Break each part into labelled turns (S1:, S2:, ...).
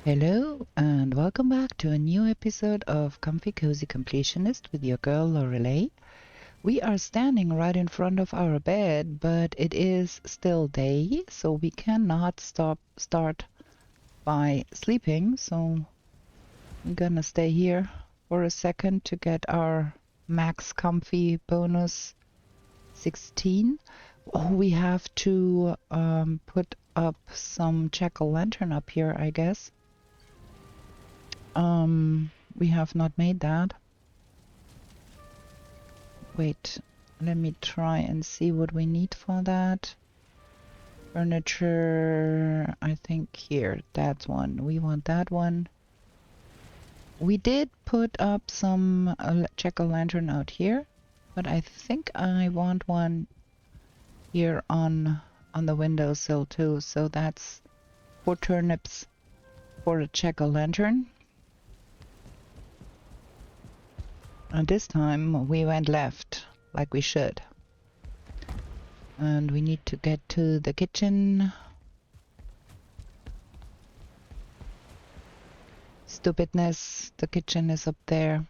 S1: Hello and welcome back to a new episode of Comfy Cozy Completionist with your girl Lorelei. We are standing right in front of our bed, but it is still day, so we cannot start by sleeping. So I'm gonna stay here for a second to get our max comfy bonus 16. Oh, we have to put up some jack-o'-lantern up here, I guess. We have not made that. Wait, let me try and see what we need for that. Furniture, I think here, that one. We want that one. We did put up some jack-o'-lantern out here, but I think I want one here on the windowsill too. So that's 4 turnips for a jack-o'-lantern. And this time we went left, like we should. And we need to get to the kitchen. Stupidness, the kitchen is up there.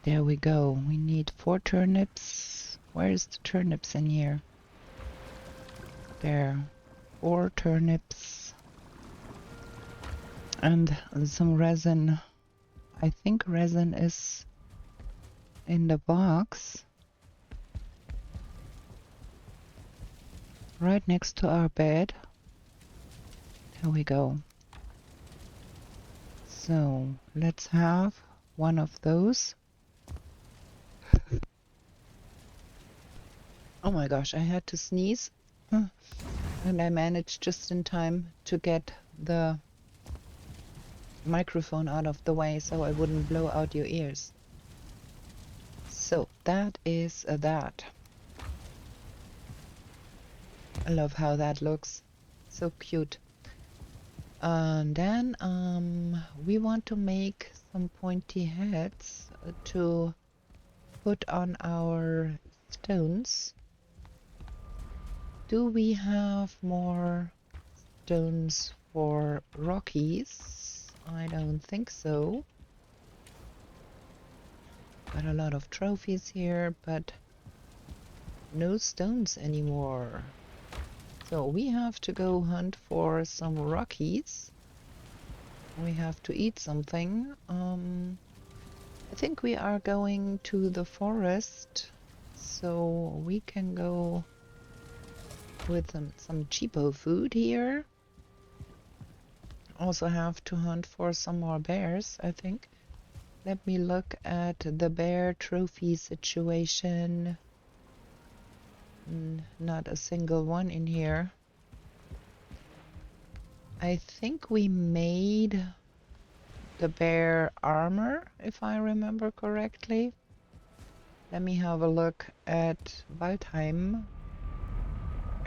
S1: There we go. We need 4 turnips. Where's the turnips in here? There. 4 turnips. And some resin. I think resin is in the box. Right next to our bed. There we go. So let's have one of those. Oh my gosh, I had to sneeze. And I managed just in time to get the microphone out of the way so I wouldn't blow out your ears. So that is that. I love how that looks. So cute. And then we want to make some pointy heads to put on our stones. Do we have more stones for Rockies? I don't think so. Got a lot of trophies here, but no stones anymore. So we have to go hunt for some Rockies. We have to eat something. I think we are going to the forest, so we can go with some cheapo food here. Also have to hunt for some more bears, I think. Let me look at the bear trophy situation. Not a single one in here. I think we made the bear armor, if I remember correctly. Let me have a look at Valheim.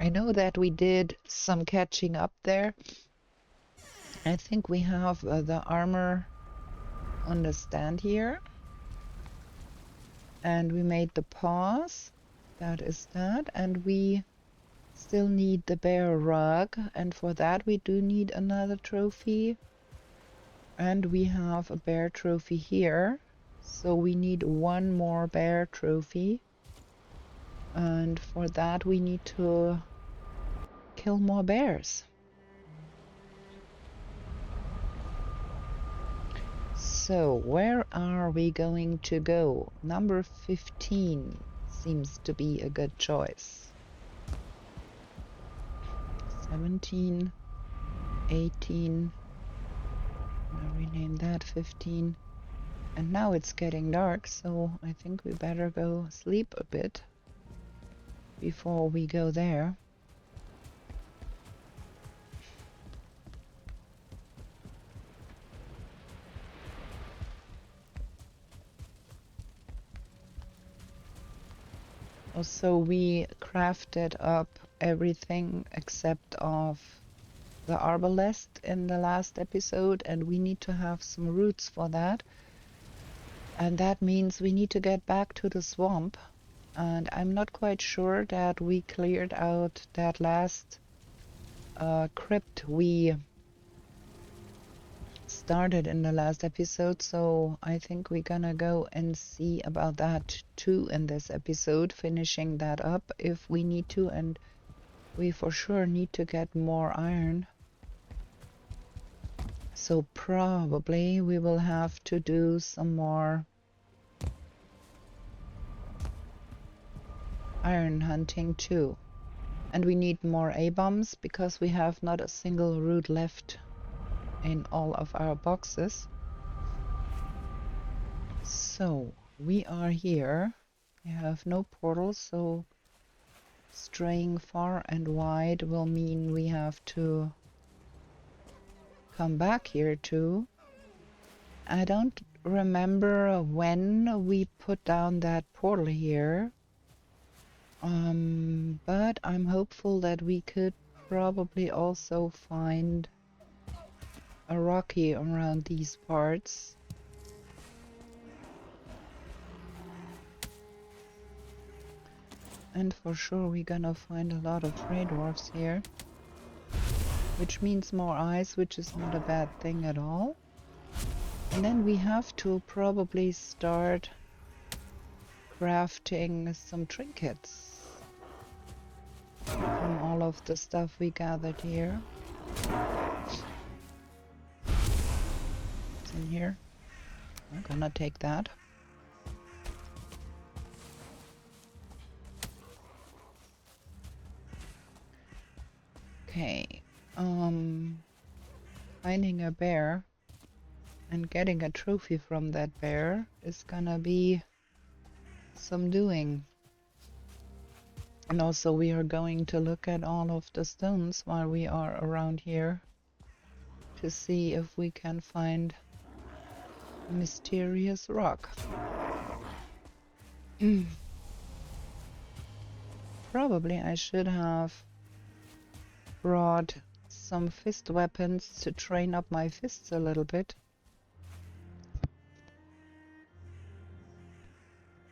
S1: I know that we did some catching up there. I think we have the armor on the stand here. And we made the paws. That is that. And we still need the bear rug. And for that we do need another trophy. And we have a bear trophy here. So we need one more bear trophy. And for that we need to kill more bears. So where are we going to go? Number 15 seems to be a good choice. 17, 18, I'll rename that 15. And now it's getting dark, so I think we better go sleep a bit before we go there. Also, we crafted up everything except of the arbalest in the last episode, and we need to have some roots for that. And that means we need to get back to the swamp. And I'm not quite sure that we cleared out that last crypt we started in the last episode, so I think we're gonna go and see about that too in this episode, finishing that up if we need to, and we for sure need to get more iron. So probably we will have to do some more iron hunting too. And we need more A-bombs because we have not a single root left in all of our boxes. So we are here. We have no portals, so straying far and wide will mean we have to come back here too. I don't remember when we put down that portal here. But I'm hopeful that we could probably also find a rocky around these parts. And for sure we're gonna find a lot of prey dwarfs here, which means more ice, which is not a bad thing at all. And then we have to probably start crafting some trinkets from all of the stuff we gathered here. What's in here? I'm gonna take that. Okay, finding a bear and getting a trophy from that bear is gonna be some doing. And also we are going to look at all of the stones while we are around here to see if we can find a mysterious rock. Probably I should have brought some fist weapons to train up my fists a little bit.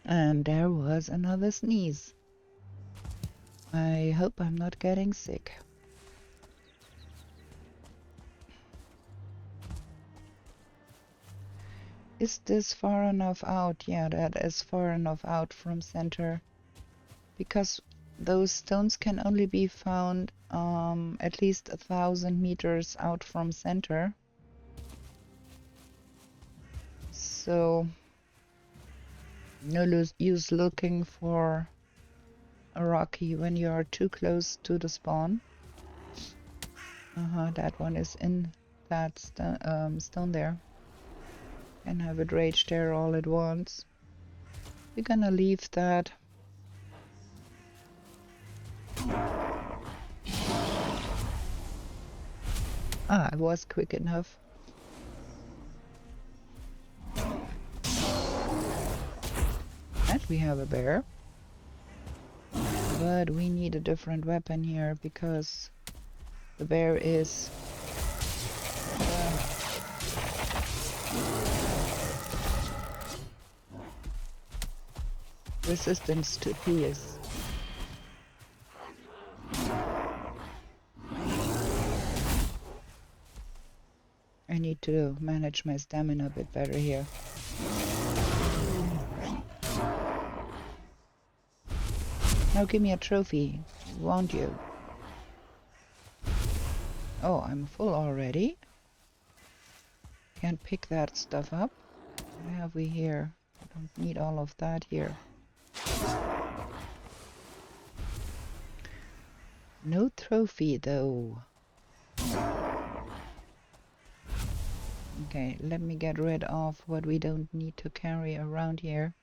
S1: And there was another sneeze. I hope I'm not getting sick. Is this far enough out? Yeah, that is far enough out from center. Because those stones can only be found at least 1,000 meters out from center. So no use looking for a rocky when you are too close to the spawn. That one is in that stone there. Can have it rage there all at once. We're gonna leave that. I was quick enough. And we have a bear. But we need a different weapon here because the bear is resistance to pierce. I need to manage my stamina a bit better here. Now give me a trophy, won't you? Oh, I'm full already. Can't pick that stuff up. What have we here? I don't need all of that here. No trophy though. Okay, let me get rid of what we don't need to carry around here.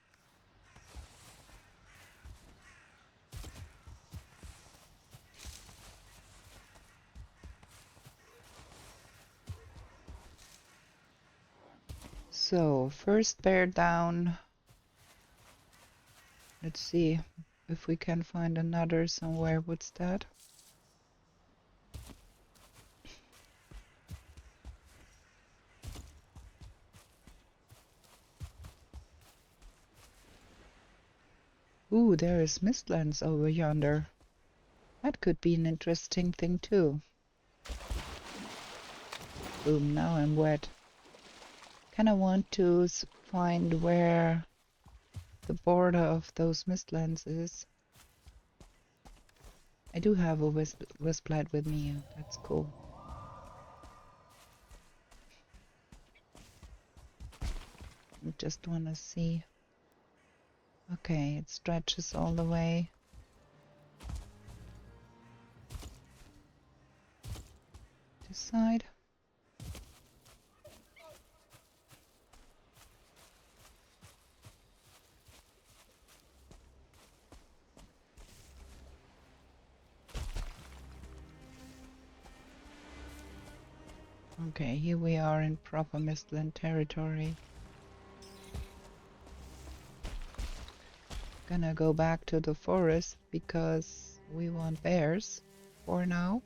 S1: So, first bear down. Let's see if we can find another somewhere. What's that? Ooh, there is Mistlands over yonder. That could be an interesting thing too. Boom, now I'm wet. Kinda want to find where the border of those mistlands is. I do have a wisp light with me. That's cool. I just want to see. Okay, it stretches all the way. This side. Okay, here we are in proper mistland territory. Gonna go back to the forest because we want bears for now.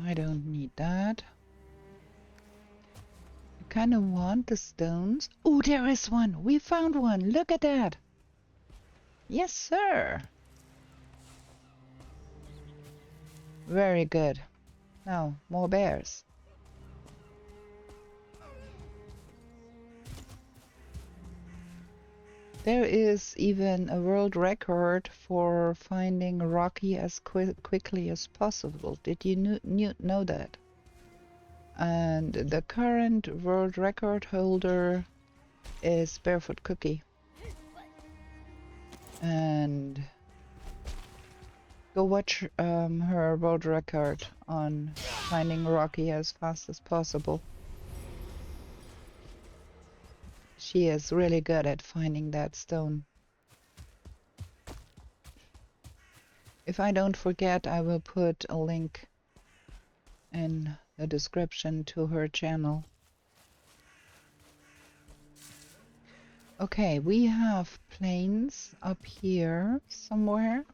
S1: I don't need that. I kind of want the stones. Oh, there is one. We found one. Look at that. Yes, sir. Very good. Now, more bears. There is even a world record for finding Rocky as quickly as possible. Did you know that? And the current world record holder is Barefoot Cookie. And go watch her world record on finding Rocky as fast as possible. She is really good at finding that stone. If I don't forget, I will put a link in the description to her channel. Okay, we have plains up here somewhere.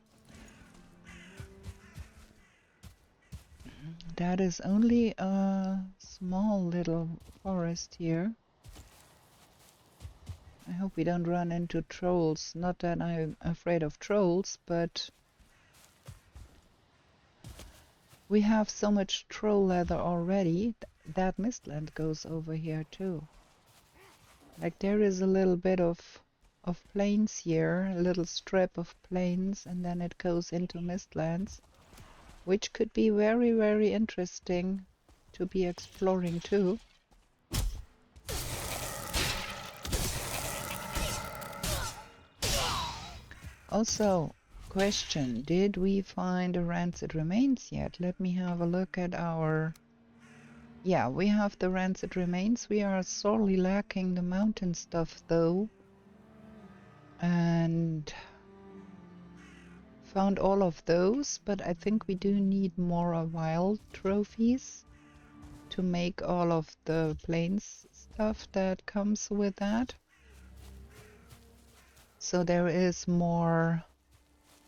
S1: That is only a small little forest here. I hope we don't run into trolls. Not that I'm afraid of trolls, but we have so much troll leather already. That mistland goes over here too. Like there is a little bit of plains here, a little strip of plains, and then it goes into mistlands, which could be very, very interesting to be exploring too. Also, question, did we find the rancid remains yet? Let me have a look at our... Yeah, we have the rancid remains. We are sorely lacking the mountain stuff though. And found all of those, but I think we do need more wild trophies to make all of the plains stuff that comes with that. So there is more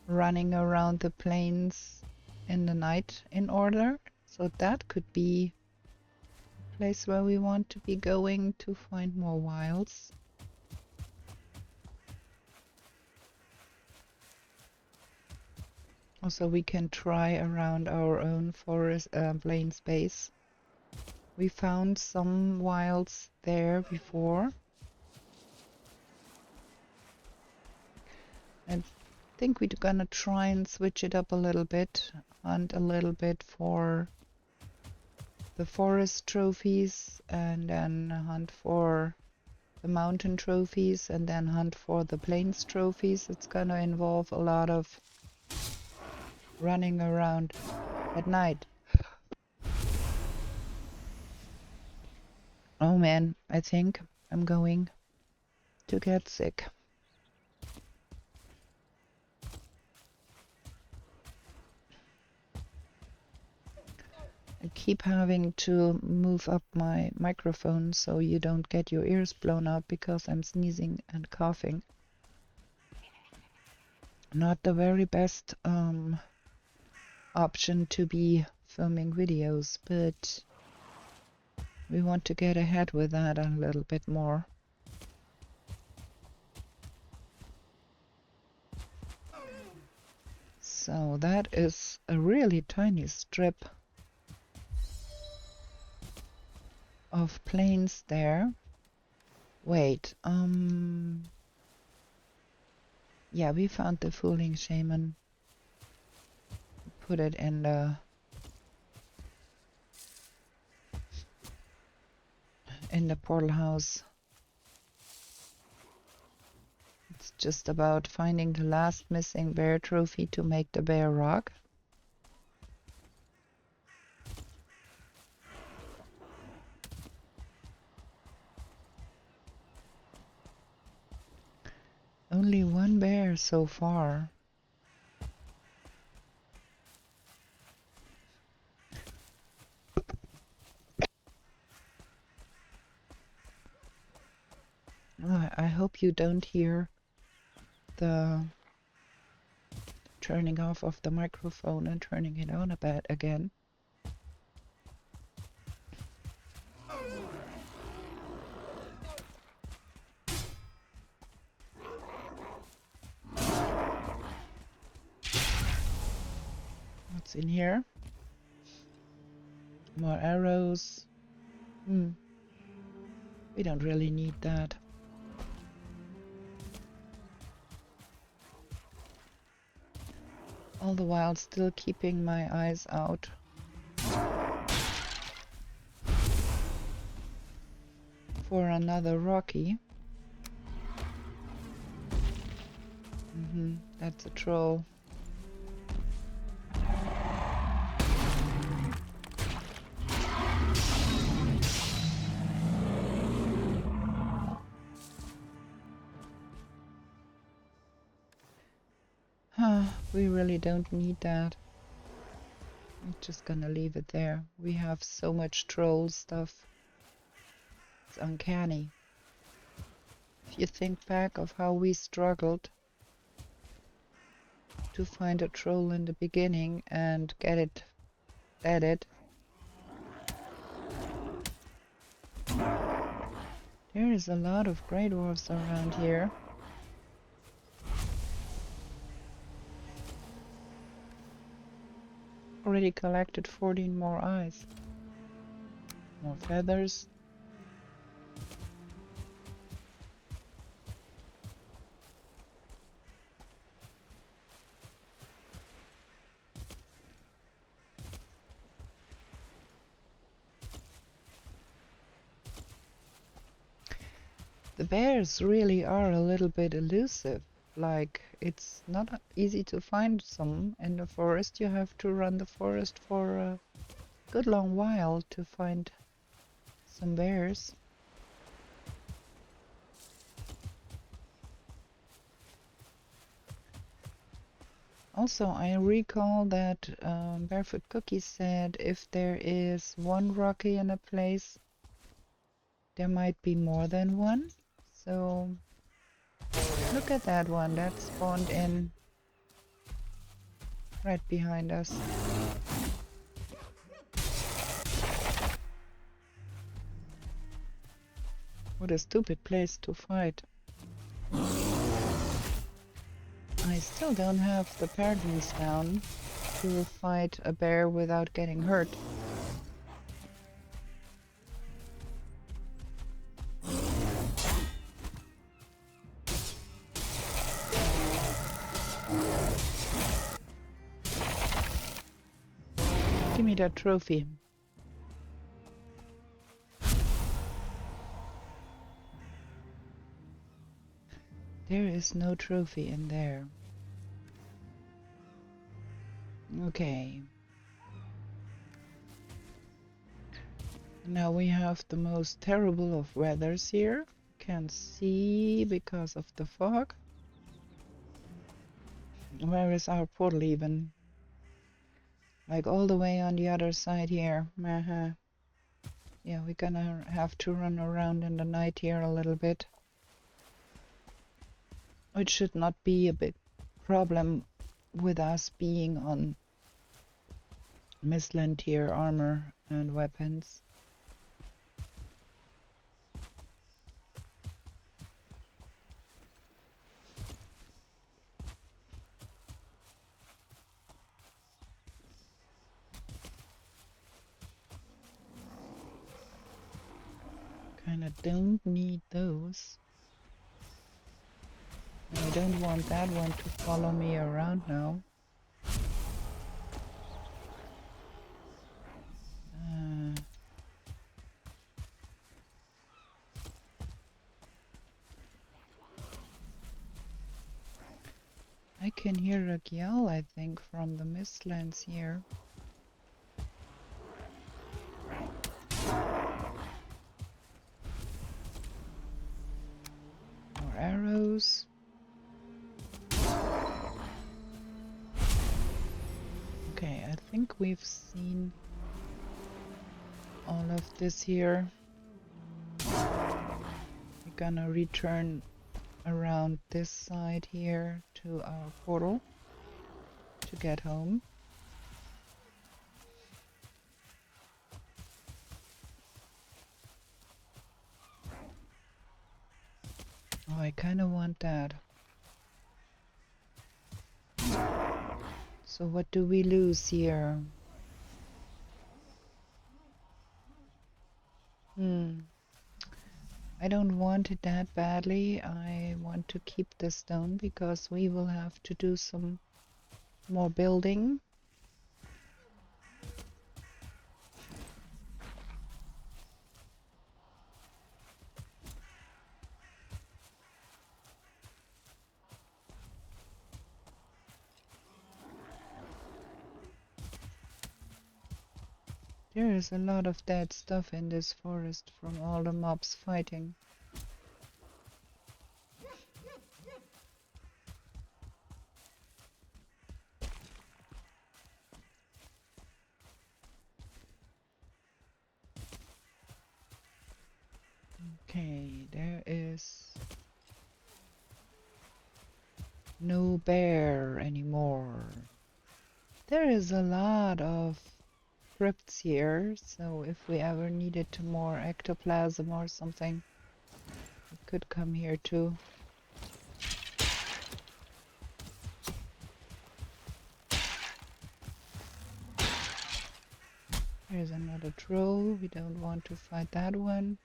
S1: running around the plains in the night in order. So that could be a place where we want to be going to find more wilds. Also, we can try around our own forest plain space. We found some wilds there before. I think we're gonna try and switch it up a little bit, hunt a little bit for the forest trophies, and then hunt for the mountain trophies, and then hunt for the plains trophies. It's gonna involve a lot of running around at night. Oh man, I think I'm going to get sick. I keep having to move up my microphone so you don't get your ears blown out because I'm sneezing and coughing. Not the very best option to be filming videos, but We want to get ahead with that a little bit more. So that is a really tiny strip of plains there. Wait, yeah, we found the fooling shaman. Put it in the portal house. It's just about finding the last missing bear trophy to make the bear rock. Only one bear so far. I hope you don't hear the turning off of the microphone and turning it on a bit again. What's in here? More arrows. We don't really need that. All the while still keeping my eyes out for another Rocky. That's a troll. We really don't need that. I'm just gonna leave it there. We have so much troll stuff. It's uncanny. If you think back of how we struggled to find a troll in the beginning and get it deaded. There is a lot of grey dwarfs around here. Already collected 14 more eyes. More feathers. The bears really are a little bit elusive. Like, it's not easy to find some in the forest. You have to run the forest for a good long while to find some bears. Also, I recall that Barefoot Cookie said if there is one Rocky in a place, there might be more than one. So look at that one that spawned in right behind us. What a stupid place to fight. I still don't have the patterns down to fight a bear without getting hurt. Give me that trophy. There is no trophy in there. Okay. Now we have the most terrible of weathers here. Can't see because of the fog. Where is our portal even? Like all the way on the other side here. Yeah, we're gonna have to run around in the night here a little bit. It should not be a big problem with us being on Mistland tier armor and weapons. Kinda don't need those. I don't want that one to follow me around now. I can hear a gyal, I think, from the mistlands here. More arrows. Okay, I think we've seen all of this here. We're gonna return around this side here to our portal to get home. Oh, I kind of want that. So what do we lose here? I don't want it that badly. I want to keep the stone because we will have to do some more building. There is a lot of dead stuff in this forest from all the mobs fighting. Okay, there is no bear anymore. There is a lot of crypts here, so if we ever needed more ectoplasm or something, we could come here too. There's another troll. We don't want to fight that one.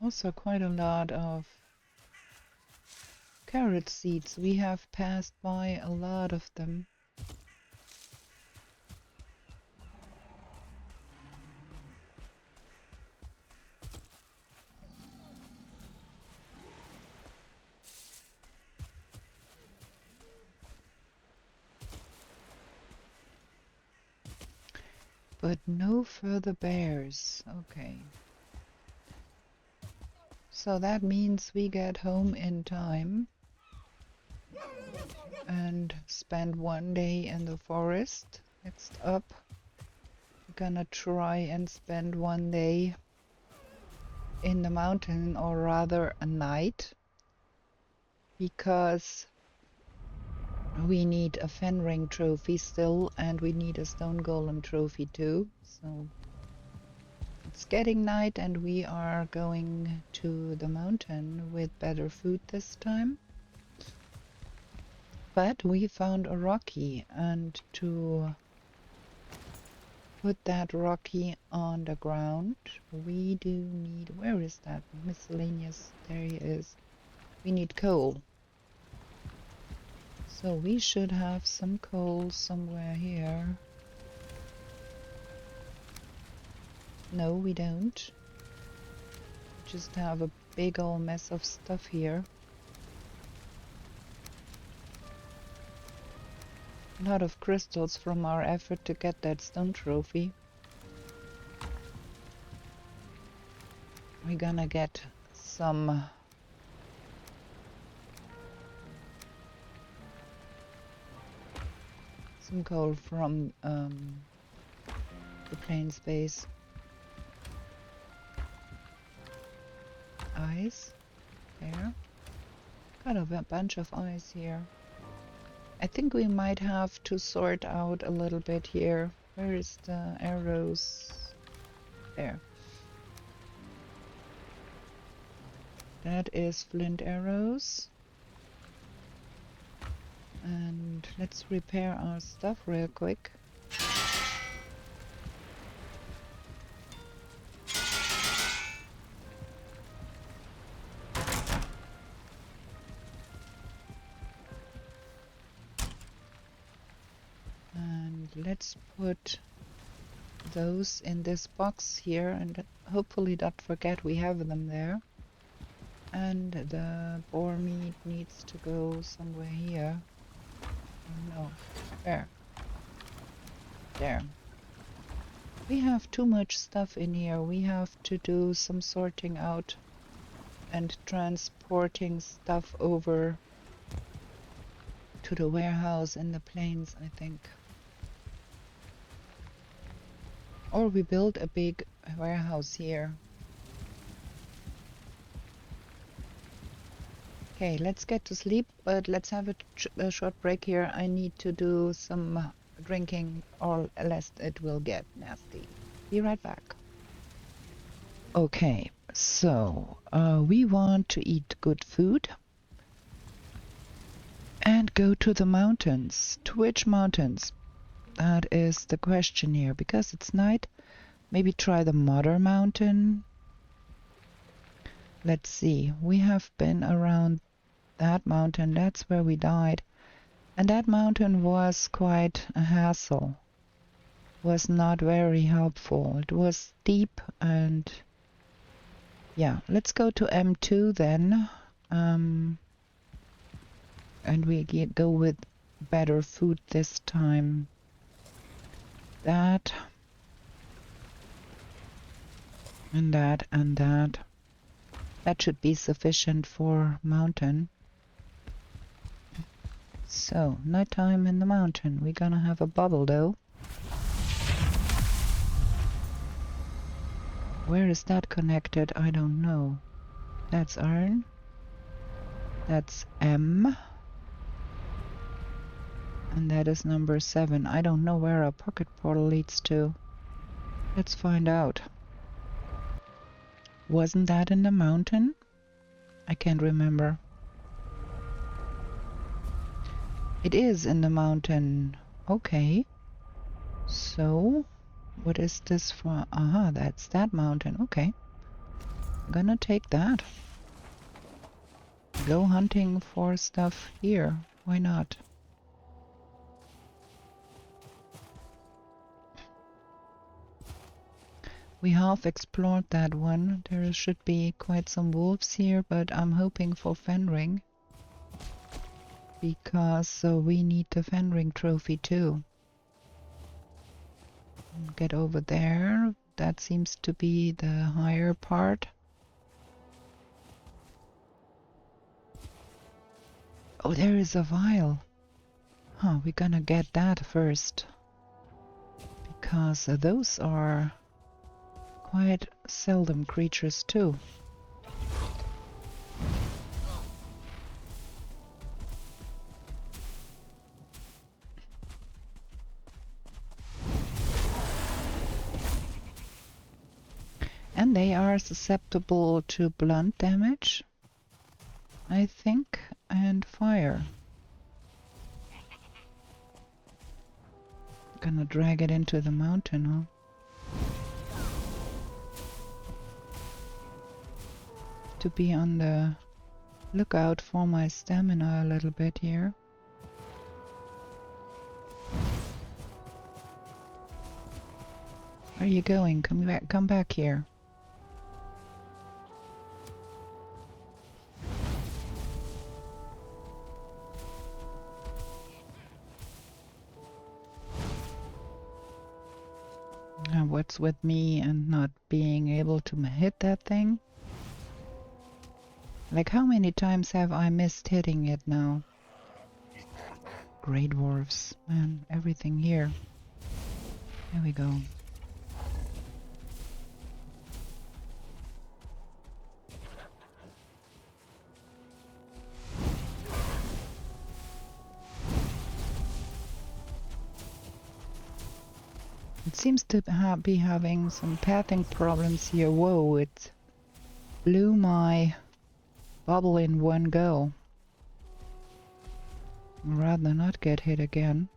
S1: Also quite a lot of carrot seeds. We have passed by a lot of them. But no further bears. Okay. So that means we get home in time and spend one day in the forest. Next up, we're gonna try and spend one day in the mountain, or rather a night, because we need a Fenring trophy still, and we need a stone golem trophy too. So it's getting night and we are going to the mountain with better food this time. But we found a Rocky, and to put that Rocky on the ground, we do need, where is that miscellaneous? There he is. We need coal. So we should have some coal somewhere here. No, we don't. Just have a big old mess of stuff here. A lot of crystals from our effort to get that stone trophy. We're gonna get some coal from the plain space. Ice. There. Got a bunch of ice here. I think we might have to sort out a little bit here. Where is the arrows? There. That is flint arrows. And let's repair our stuff real quick. let's put those in this box here and hopefully not forget we have them there. And the boar meat needs to go somewhere here. Oh no, there. There. We have too much stuff in here. We have to do some sorting out and transporting stuff over to the warehouse in the plains, I think. Or we build a big warehouse here. Okay, let's get to sleep, but let's have a short break here. I need to do some drinking, or lest it will get nasty. Be right back. Okay, so we want to eat good food and go to the mountains. To which mountains? That is the question here, because it's night. Maybe try the Mother Mountain. Let's see, we have been around that mountain. That's where we died. And that mountain was quite a hassle. Was not very helpful. It was steep and yeah, let's go to M2 then. And we go with better food this time. That and that and that. That should be sufficient for mountain. So, nighttime in the mountain. We're gonna have a bubble though. Where is that connected? I don't know. That's iron. That's M. And that is number 7. I don't know where our pocket portal leads to. Let's find out. Wasn't that in the mountain? I can't remember. It is in the mountain. Okay. So, what is this for? Aha, that's that mountain. Okay. I'm gonna take that. Go hunting for stuff here. Why not? We half explored that one. There should be quite some wolves here, but I'm hoping for Fenring. Because we need the Fenring trophy too. Get over there. That seems to be the higher part. Oh, there is a vial. Huh, we're gonna get that first. Because those are quite seldom creatures too. And they are susceptible to blunt damage, I think, and fire. Gonna drag it into the mountain, huh? To be on the lookout for my stamina a little bit here. Where are you going? Come back here. What's with me and not being able to hit that thing? Like, how many times have I missed hitting it now? Grey dwarves, man, everything here. There we go. It seems to be having some pathing problems here. Whoa, it blew my bubble in one go. I'd rather not get hit again.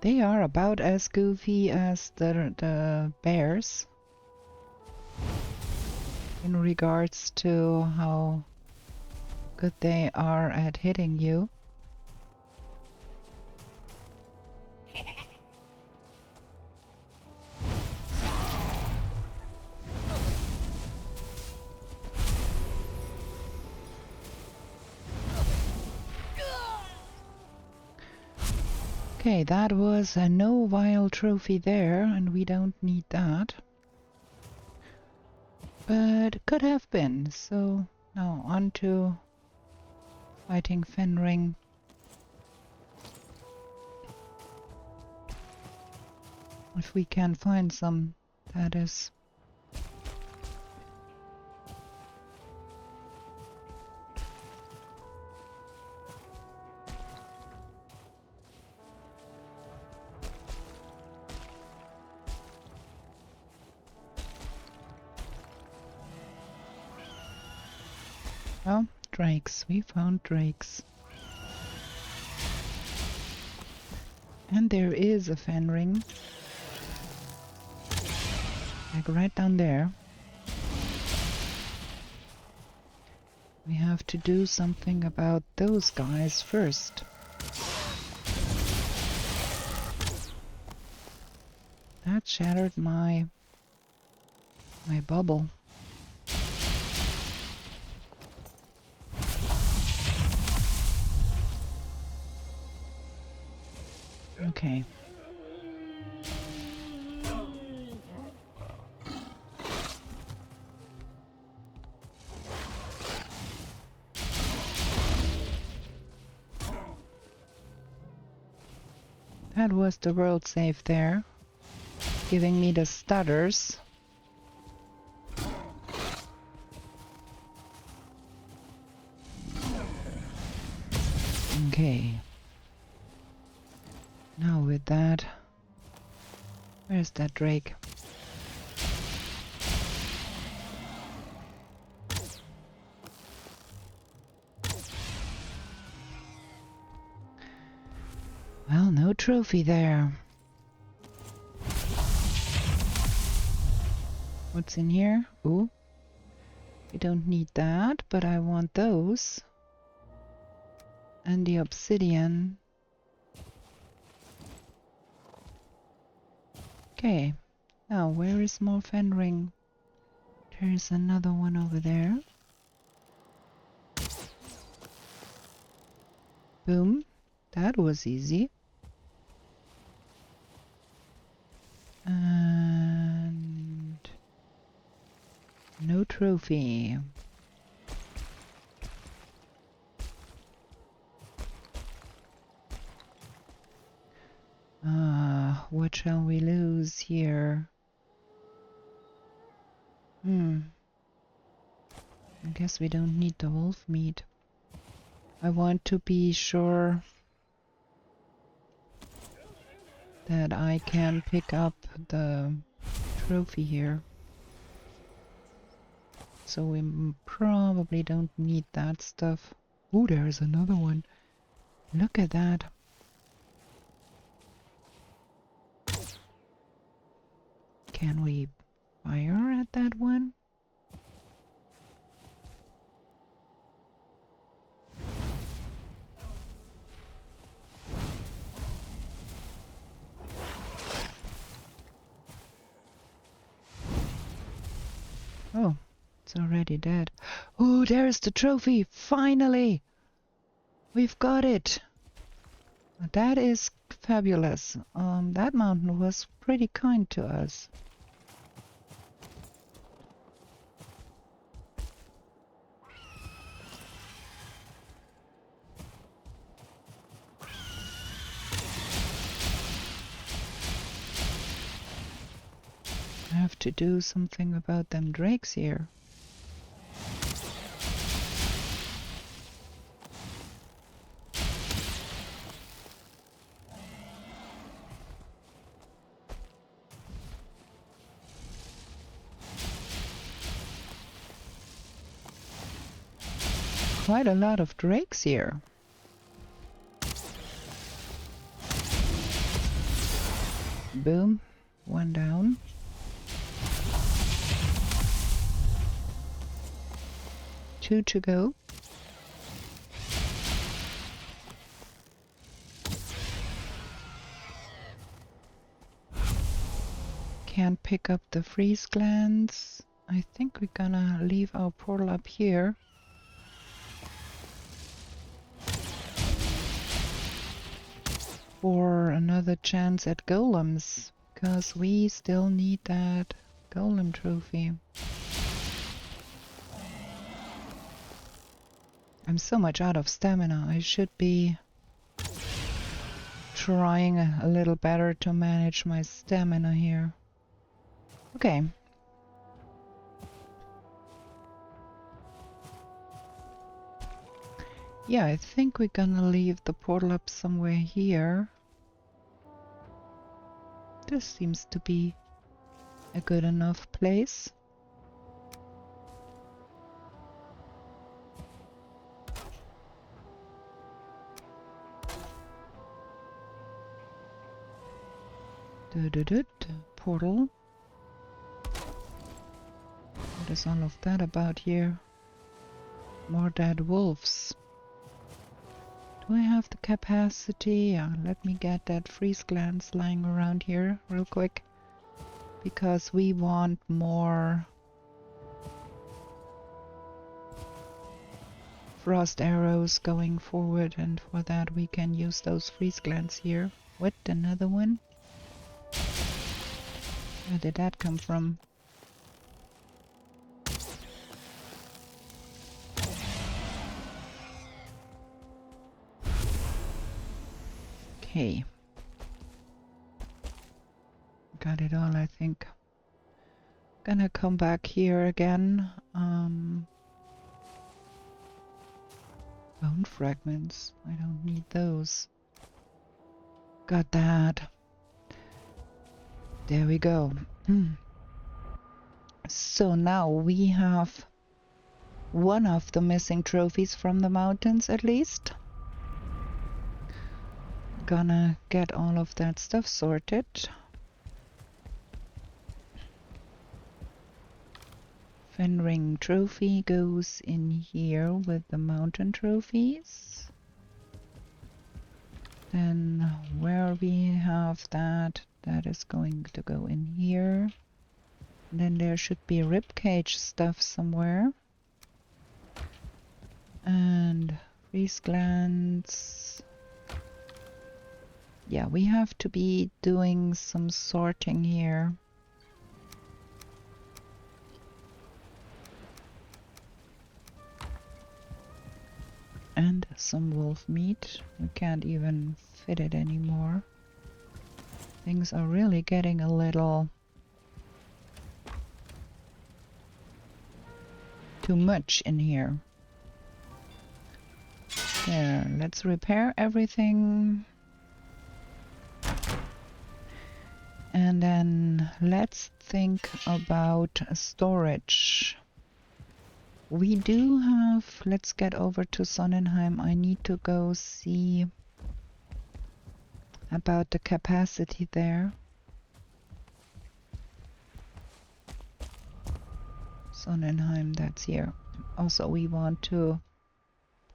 S1: They are about as goofy as the bears. in regards to how good they are at hitting you. Okay, that was a no vile trophy there, and we don't need that. But could have been, so now on to fighting Fenring. If we can find some, that is. Well, drakes. We found drakes. And there is a Fenring. Like right down there. We have to do something about those guys first. That shattered my bubble. Okay. That was the world save there, giving me the stutters. Okay. Now with that, where's that drake? Well, no trophy there. What's in here? Ooh. We don't need that, but I want those. And the obsidian. Okay. Now, where is more Fenring? There's another one over there. Boom. That was easy. And no trophy. What shall we lose here? I guess we don't need the wolf meat. I want to be sure that I can pick up the trophy here. So we probably don't need that stuff. Oh, there's another one. Look at that. Can we fire at that one? Oh, it's already dead. Oh, there's the trophy! Finally! We've got it! That is fabulous. That mountain was pretty kind to us. I have to do something about them drakes here. Quite a lot of drakes here. Boom, one down. 2 to go. Can't pick up the freeze glands. I think we're gonna leave our portal up here. For another chance at golems, because we still need that golem trophy. I'm so much out of stamina. I should be trying a little better to manage my stamina here. Okay. Yeah, I think we're gonna leave the portal up somewhere here. This seems to be a good enough place. Portal. What is all of that about here? More dead wolves. Do I have the capacity? Yeah, let me get that freeze glance lying around here real quick. Because we want more frost arrows going forward, and for that we can use those freeze glance here. What, another one? Where did that come from? Okay. Got it all, I think. Gonna come back here again. Bone fragments. I don't need those. Got that. There we go. So now we have one of the missing trophies from the mountains at least. Gonna get all of that stuff sorted. Fenring trophy goes in here with the mountain trophies. Then where we have that, that is going to go in here. And then there should be ribcage stuff somewhere. And freeze glands. Yeah, we have to be doing some sorting here. And some wolf meat. We can't even fit it anymore. Things are really getting a little too much in here. There, let's repair everything. And then let's think about storage. We do have, let's get over to Sonnenheim. I need to go see about the capacity there. Sonnenheim, that's here. Also, we want to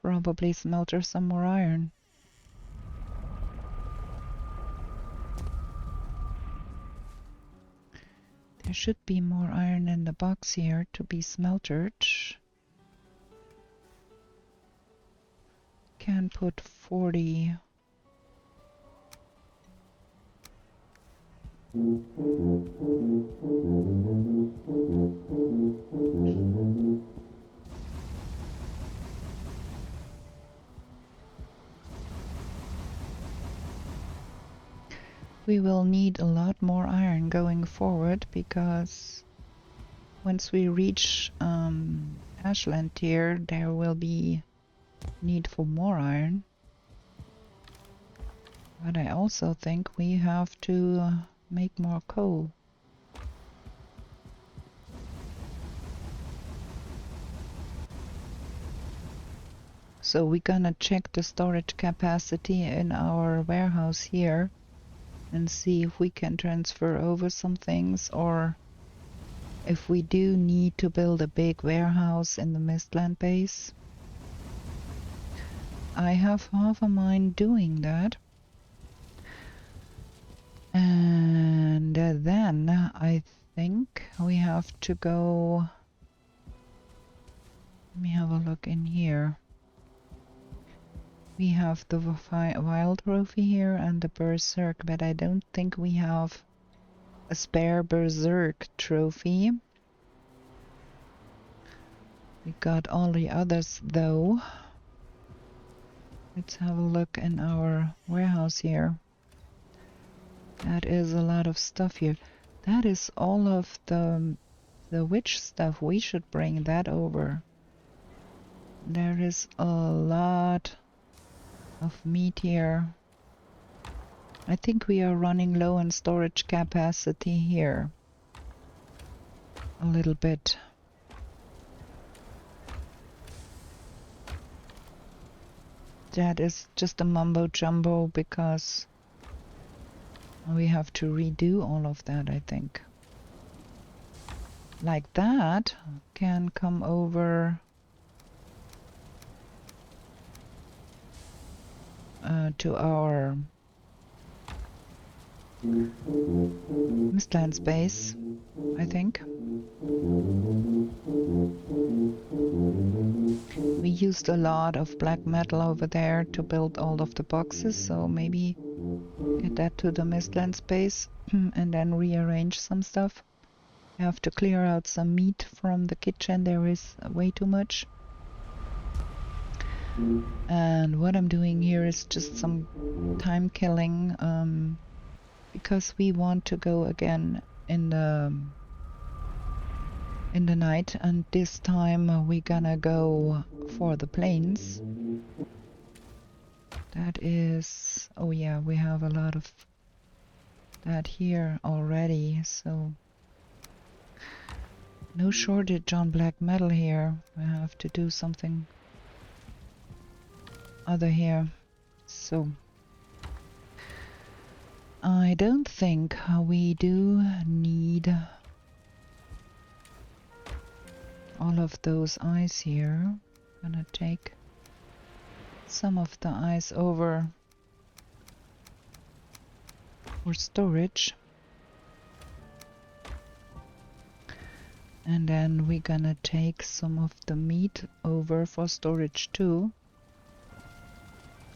S1: probably smelter some more iron. There should be more iron in the box here to be smeltered. Can put 40. We will need a lot more iron going forward, because once we reach Ashland here, there will be need for more iron. But I also think we have to make more coal. So we're gonna check the storage capacity in our warehouse here and see if we can transfer over some things, or if we do need to build a big warehouse in the Mistland base. I have half a mind doing that. And then I think we have to go... Let me have a look in here. We have the wild trophy here and the berserk, but I don't think we have a spare berserk trophy. We got all the others though. Let's have a look in our warehouse here. That is a lot of stuff here. That is all of the witch stuff. We should bring that over. There is a lot of meat here. I think we are running low on storage capacity here. A little bit. That is just a mumbo jumbo because we have to redo all of that, I think. Like that can come over to our Mistlands base, I think. We used a lot of black metal over there to build all of the boxes, so maybe get that to the Mistlands base and then rearrange some stuff. I have to clear out some meat from the kitchen. There is way too much. And what I'm doing here is just some time killing because we want to go again in the night, and this time we're gonna go for the plains. That is, oh yeah, we have a lot of that here already, so no shortage on black metal here. I have to do something other here. So I don't think we do need all of those eyes here. Gonna take some of the eyes over for storage. And then we're gonna take some of the meat over for storage too.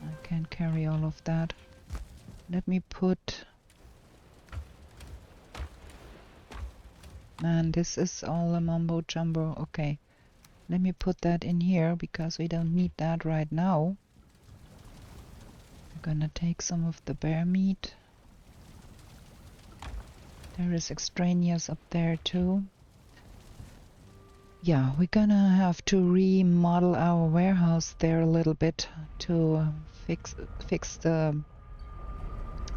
S1: I can carry all of that. Let me put... Man, this is all a mumbo jumbo. Okay, let me put that in here because we don't need that right now. I'm gonna take some of the bear meat. There is extraneous up there too. Yeah, we're gonna have to remodel our warehouse there a little bit to fix the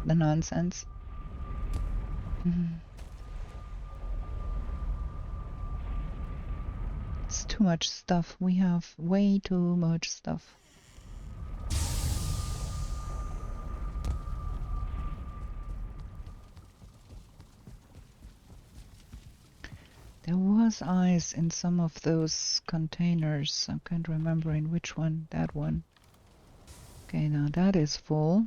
S1: nonsense. It's too much stuff. We have way too much stuff. There was ice in some of those containers. I can't remember in which one. That one. Okay, now that is full.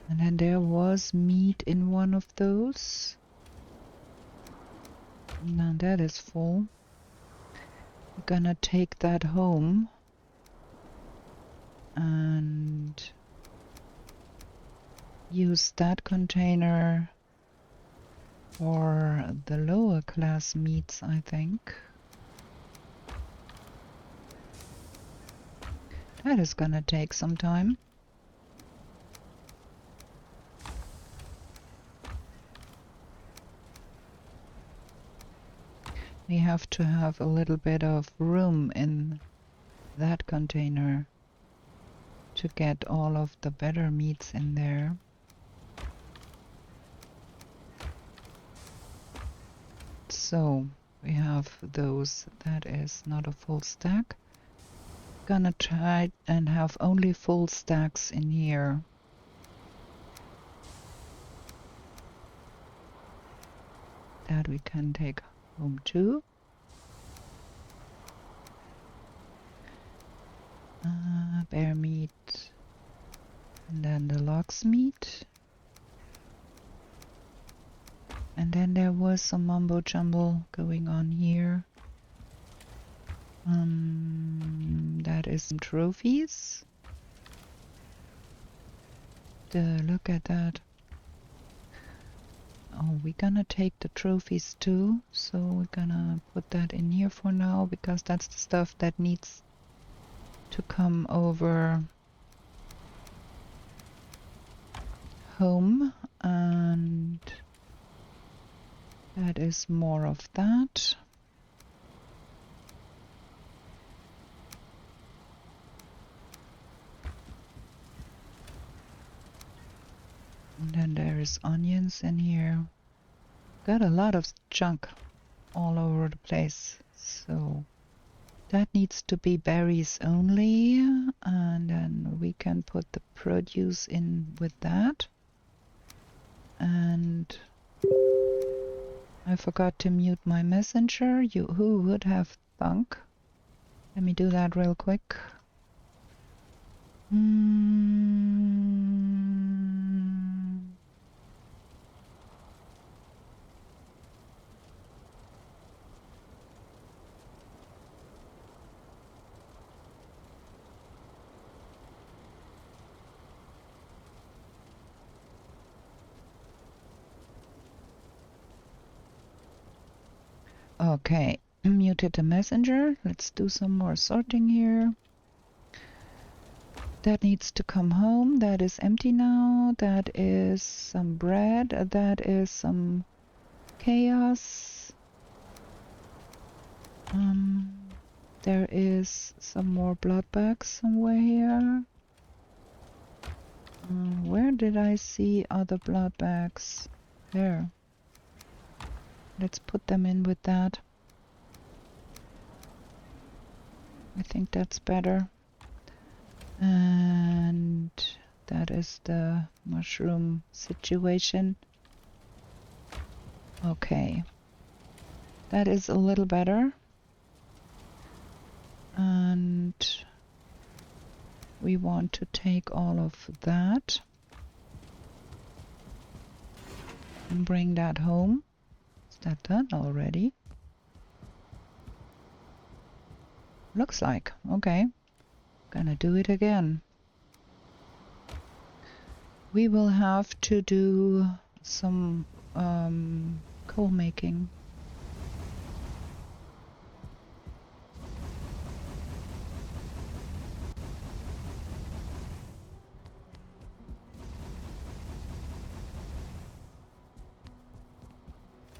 S1: And then there was meat in one of those. Now that is full. We're gonna take that home and use that container for the lower class meats, I think. That is gonna take some time. We have to have a little bit of room in that container to get all of the better meats in there. So we have those. That is not a full stack. Gonna try and have only full stacks in here. That we can take home too. Bear meat. And then the lox meat. And then there was some mumbo jumbo going on here. That is some trophies. Look at that. Oh, we're gonna take the trophies too. So we're gonna put that in here for now, because that's the stuff that needs to come over home. And that is more of that. And then there is onions in here. Got a lot of junk all over the place. So that needs to be berries only. And then we can put the produce in with that. And I forgot to mute my messenger. Who would have thunk? Let me do that real quick. Okay, muted the messenger. Let's do some more sorting here. That needs to come home. That is empty now. That is some bread. That is some chaos. There is some more blood bags somewhere here. Where did I see other blood bags? There. Let's put them in with that. I think that's better. And that is the mushroom situation. Okay. That is a little better. And we want to take all of that and bring that home. Is that done already? Looks like. Okay. Gonna do it again. We will have to do some coal making.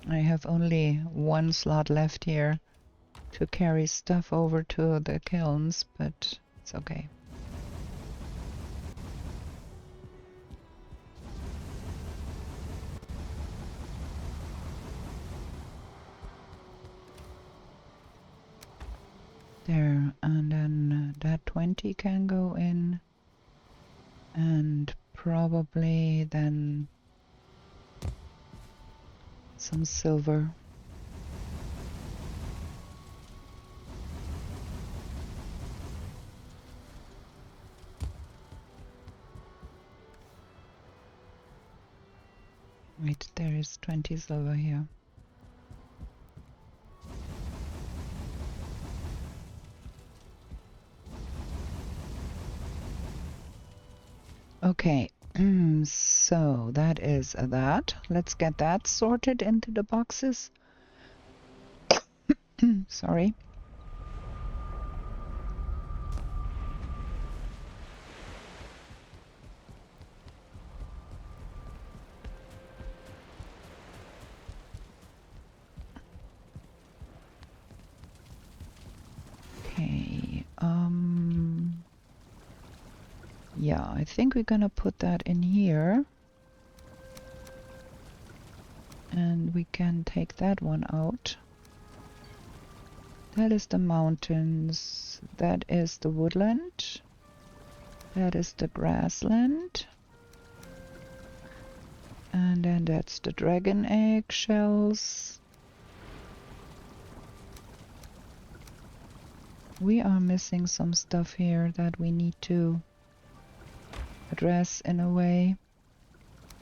S1: I have only one slot left here to carry stuff over to the kilns, but it's okay. There, and then that 20 can go in, and probably then some silver. Wait, there is 20 silver here. Okay, so that is that. Let's get that sorted into the boxes. Sorry. Okay, yeah, I think we're gonna put that in here. And we can take that one out. That is the mountains. That is the woodland. That is the grassland. And then that's the dragon egg shells. We are missing some stuff here that we need to address in a way.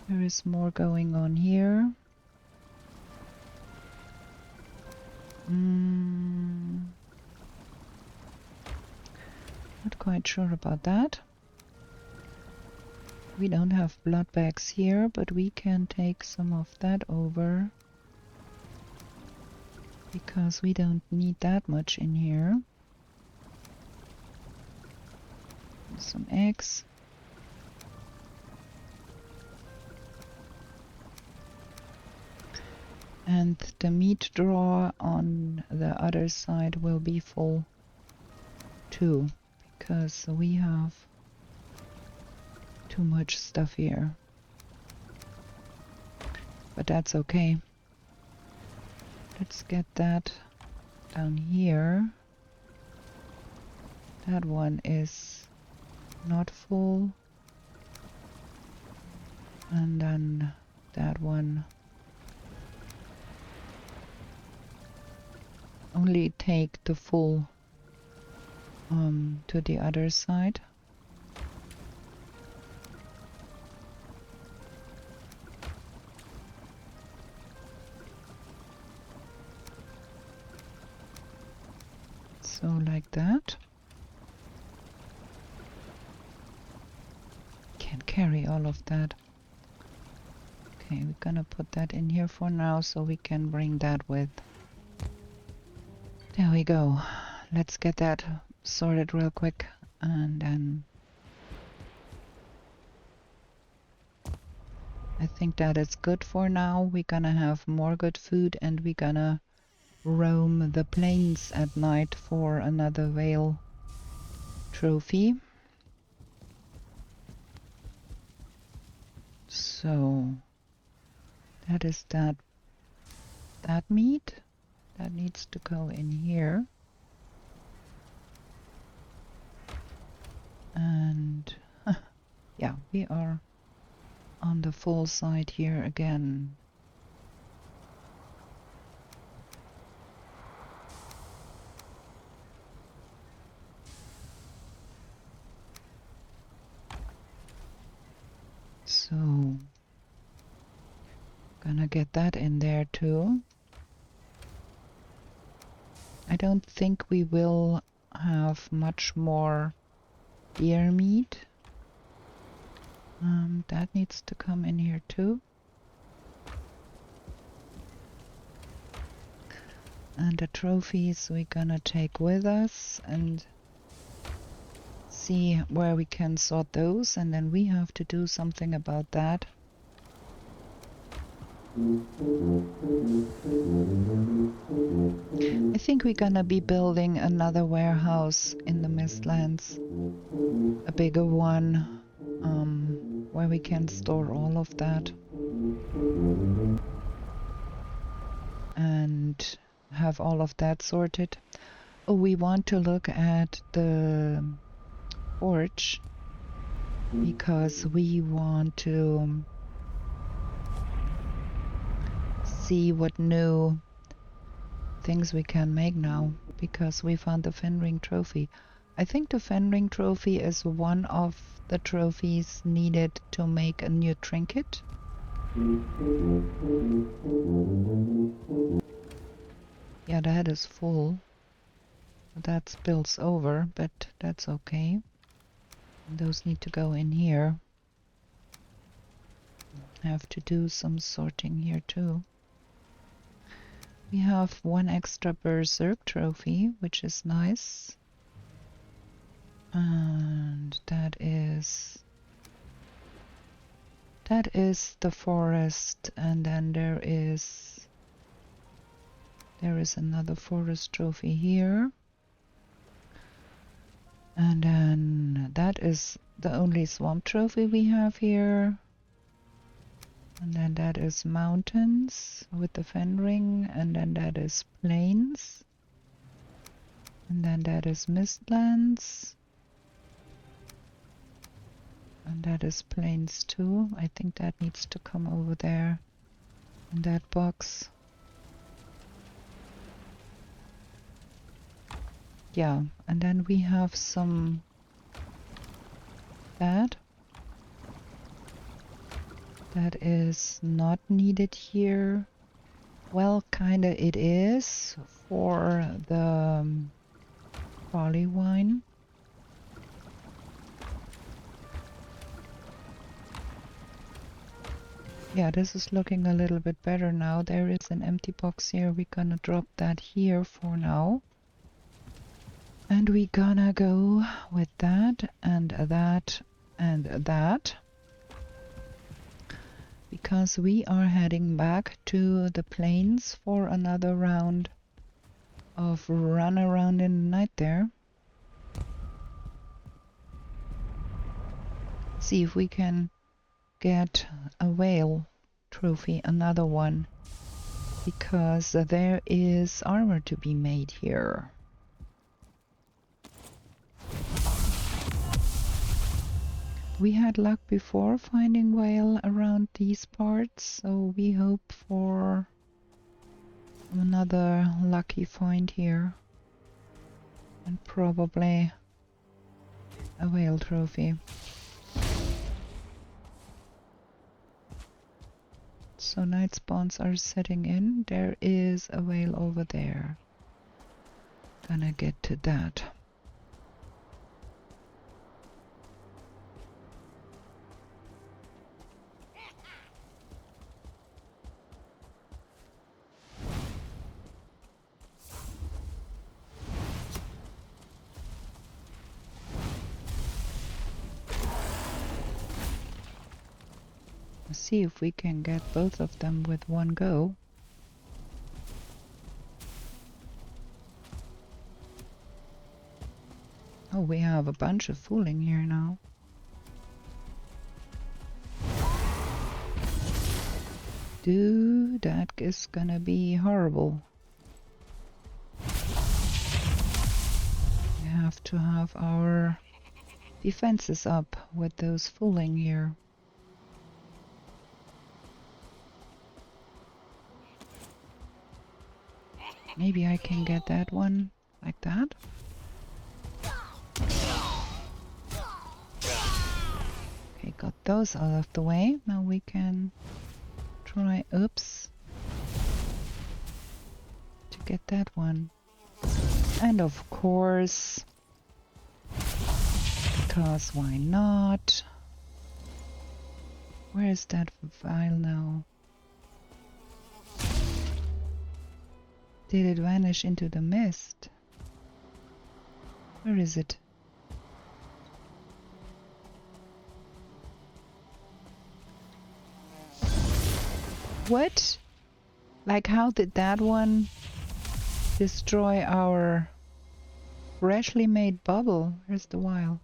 S1: There is more going on here. Not quite sure about that. We don't have blood bags here, but we can take some of that over because we don't need that much in here. Some eggs. And the meat drawer on the other side will be full too, because we have too much stuff here. But that's okay. Let's get that down here. That one is not full. And then that one. Only take the full to the other side. So like that. Can't carry all of that. Okay, we're gonna put that in here for now so we can bring that with. There we go. Let's get that sorted real quick and then I think that is good for now. We're gonna have more good food and we're gonna roam the plains at night for another whale trophy. So that is that meat that needs to go in here. And yeah, we are on the full side here again. So gonna get that in there too. I don't think we will have much more deer meat. That needs to come in here too. And the trophies we're gonna take with us and see where we can sort those, and then we have to do something about that. I think we're gonna be building another warehouse in the Mistlands, a bigger one, where we can store all of that and have all of that sorted. Oh, we want to look at the forge because we want to see what new things we can make now, because we found the Fenring trophy. I think the Fenring trophy is one of the trophies needed to make a new trinket. Yeah, that is full. That spills over, but that's okay. And those need to go in here. Have to do some sorting here too. We have one extra Berserk trophy, which is nice. And that is the forest, and then there is another forest trophy here. And then that is the only swamp trophy we have here. And then that is mountains with the Fenring, and then that is plains. And then that is Mistlands. And that is plains too. I think that needs to come over there in that box. Yeah, and then we have some that is not needed here. Well, kinda it is for the barley wine. Yeah, this is looking a little bit better now. There is an empty box here. We're gonna drop that here for now. And we're gonna go with that and that and that. Because we are heading back to the plains for another round of run around in the night there. See if we can get a whale trophy, another one, because there is armor to be made here. We had luck before finding whale around these parts, so we hope for another lucky find here, and probably a whale trophy. So night spawns are setting in. There is a whale over there. Gonna get to that. Let's see if we can get both of them with one go. Oh, we have a bunch of fooling here now. Dude, that is gonna be horrible. We have to have our defenses up with those fooling here. Maybe I can get that one like that. Okay, got those out of the way. Now we can try, oops, to get that one. And of course, because why not? Where is that file now? Did it vanish into the mist? Where is it? What? Like, how did that one destroy our freshly made bubble? Where's the vial?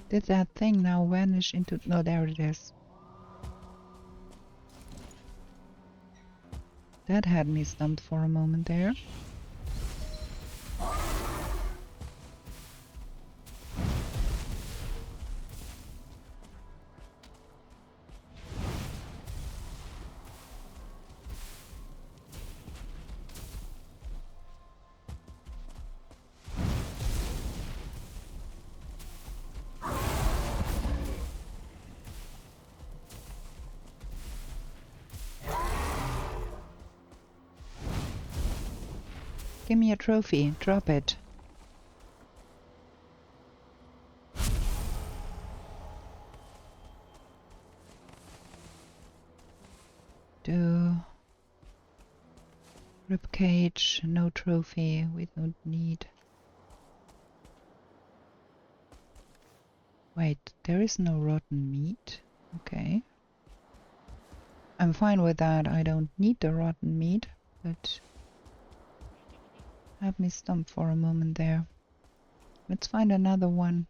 S1: Did that thing now vanish into... No, there it is. That had me stumped for a moment there. Give me a trophy. Drop it. Do ribcage, no trophy. We don't need. Wait, there is no rotten meat. Okay. I'm fine with that. I don't need the rotten meat, but had me stumped for a moment there. Let's find another one.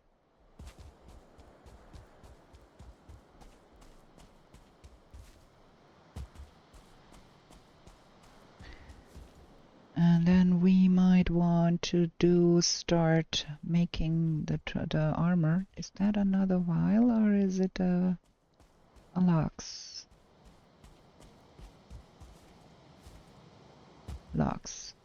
S1: to start making the armor. Is that another vial or is it a lox? Lox.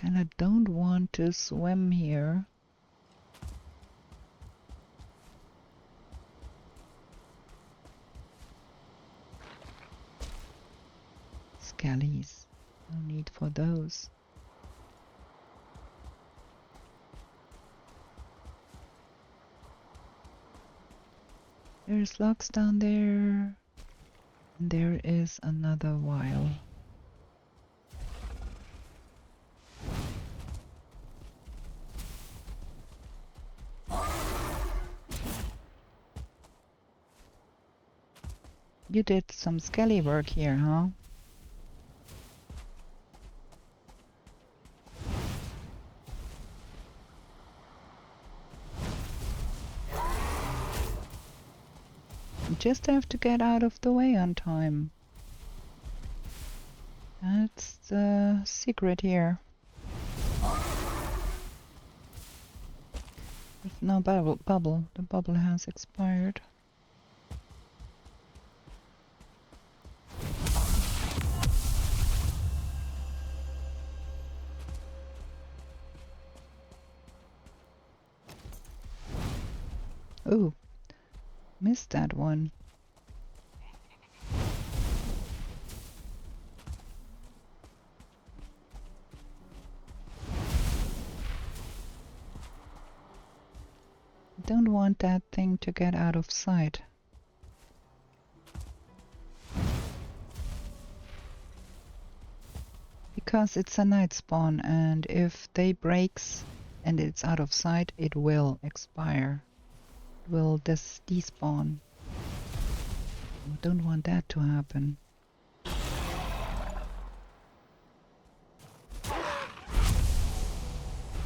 S1: Kinda don't want to swim here. Skellies. No need for those. There's logs down there. And there is another vial. You did some skelly work here, huh? You just have to get out of the way on time. That's the secret here. There's no bubble. The bubble has expired. Ooh, missed that one. Don't want that thing to get out of sight. Because it's a night spawn, and if day breaks and it's out of sight, it will expire. It will despawn. Don't want that to happen.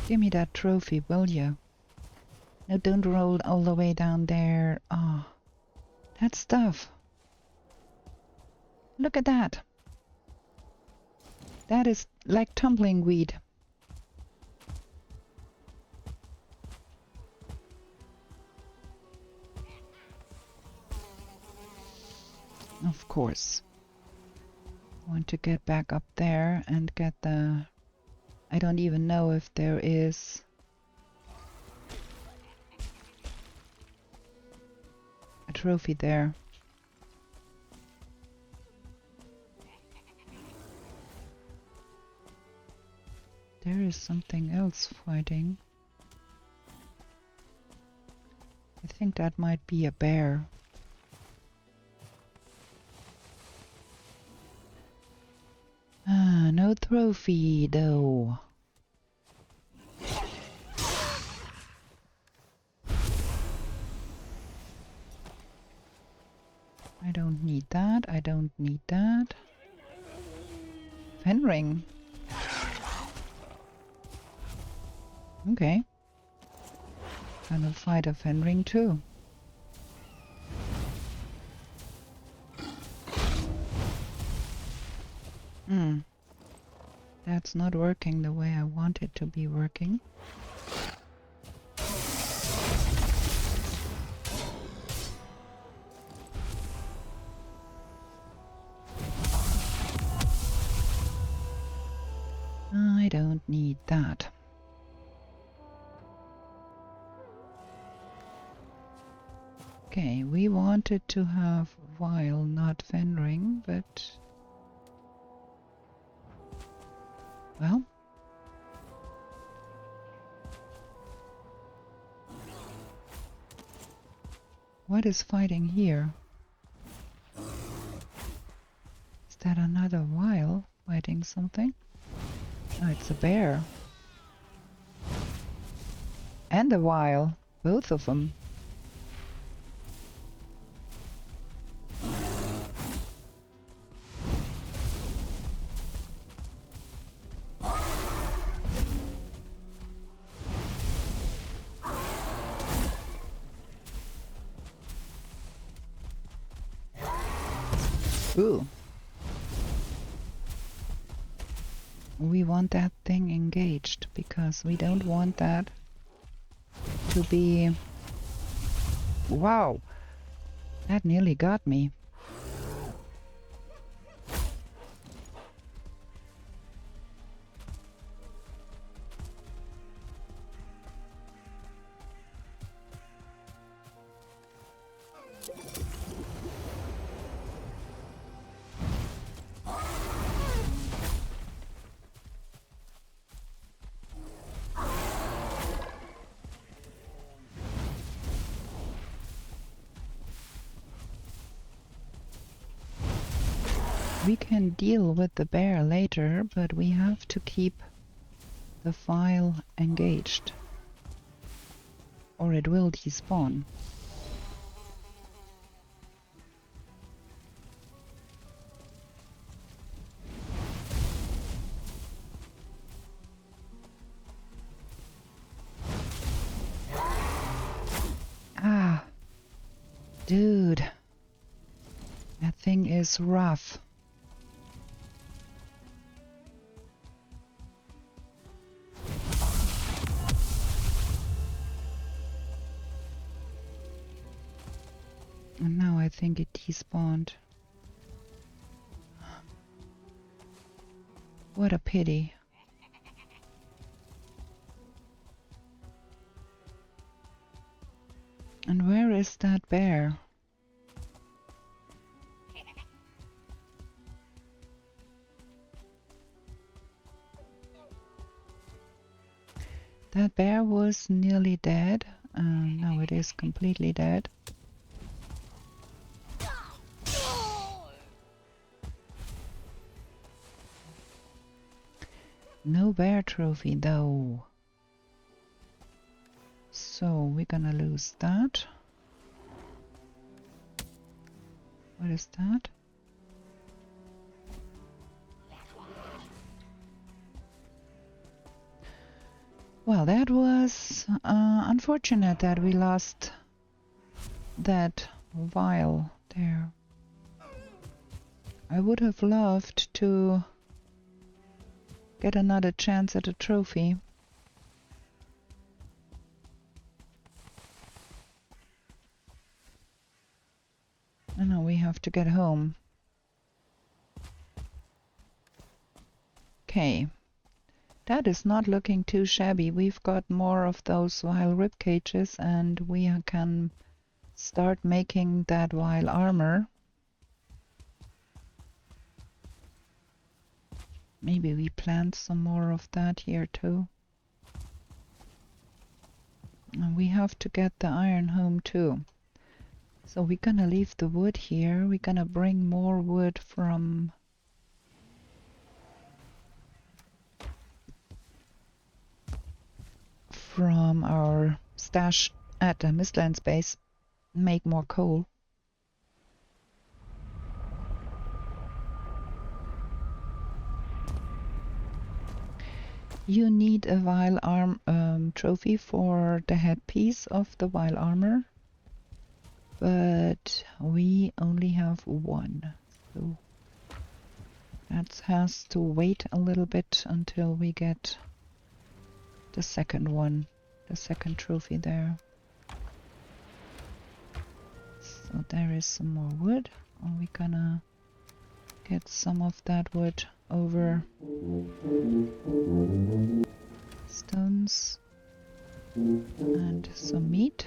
S1: Give me that trophy, will you? No, don't roll all the way down there. Ah, oh, that stuff. Look at that. That is like tumbling weed. Of course. I want to get back up there and get the... I don't even know if there is... a trophy there. There is something else fighting. I think that might be a bear. Ah, no trophy though. I don't need that. I don't need that. Fenring. Okay. Gonna fight a Fenring too. That's not working the way I want it to be working. I don't need that. Okay, we wanted to have Vile, not Fenring, but... well... what is fighting here? Is that another Vile fighting something? Oh, it's a bear. And a Vile. Both of them. Ooh. We want that thing engaged because we don't want that to be... Wow! That nearly got me. We can deal with the bear later, but we have to keep the file engaged, or it will despawn. Ah, dude, that thing is rough. And now I think it despawned. What a pity. And where is that bear? That bear was nearly dead. Now it is completely dead. No bear trophy though. So we're gonna lose that. What is that? Well, that was unfortunate that we lost that vial there. I would have loved to get another chance at a trophy. And now we have to get home. Okay. That is not looking too shabby. We've got more of those vile rib cages and we can start making that vile armor. Maybe we plant some more of that here too. And we have to get the iron home too. So we're gonna leave the wood here. We're gonna bring more wood from our stash at the Mistlands base. Make more coal. You need a vile trophy for the headpiece of the vile armor, but we only have one, so that has to wait a little bit until we get the second one, the second trophy there. So there is some more wood, and we're gonna get some of that wood over stones and some meat.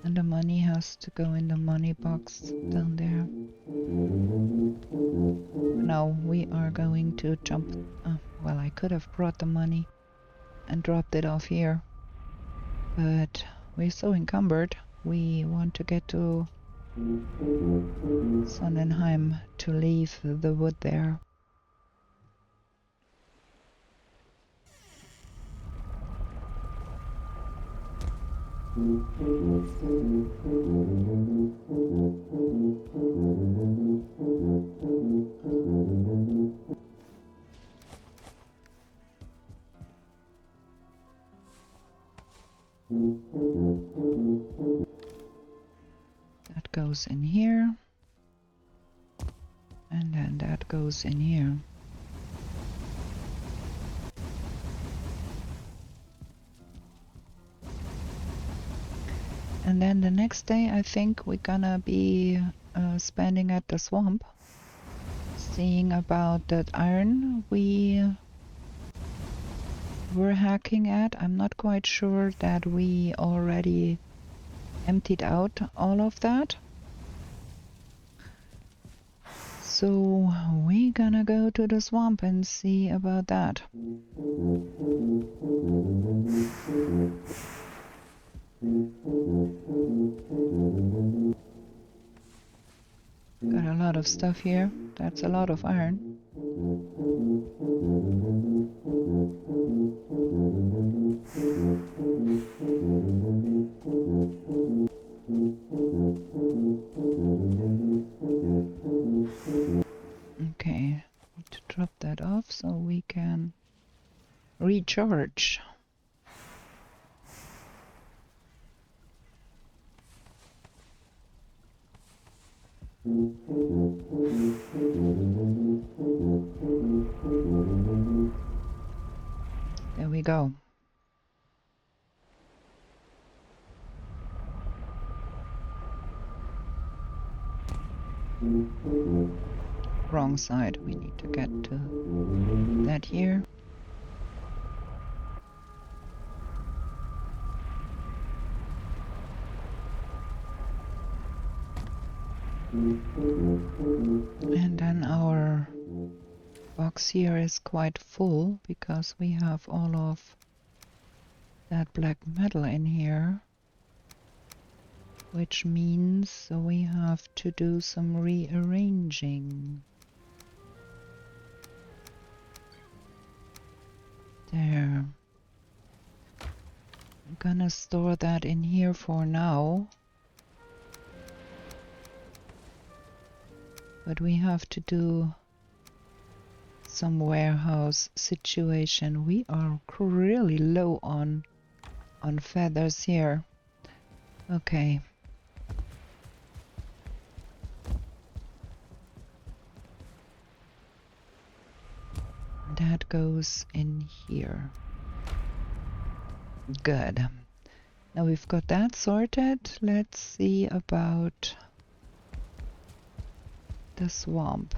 S1: And the money has to go in the money box down there. Now we are going to jump. Well, I could have brought the money and dropped it off here, but we're so encumbered. We want to get to Sonnenheim to leave the wood there. That goes in here. And then that goes in here. And then the next day I think we're gonna be spending at the swamp, seeing about that iron we were hacking at. I'm not quite sure that we already emptied out all of that. So we're gonna go to the swamp and see about that. Got a lot of stuff here. That's a lot of iron. Okay, need to drop that off so we can recharge. There we go. Wrong side. We need to get to that here. And then our box here is quite full because we have all of that black metal in here, which means we have to do some rearranging. There. I'm gonna store that in here for now. But we have to do some warehouse situation. We are really low on feathers here. Okay. That goes in here. Good. Now we've got that sorted. Let's see about the swamp.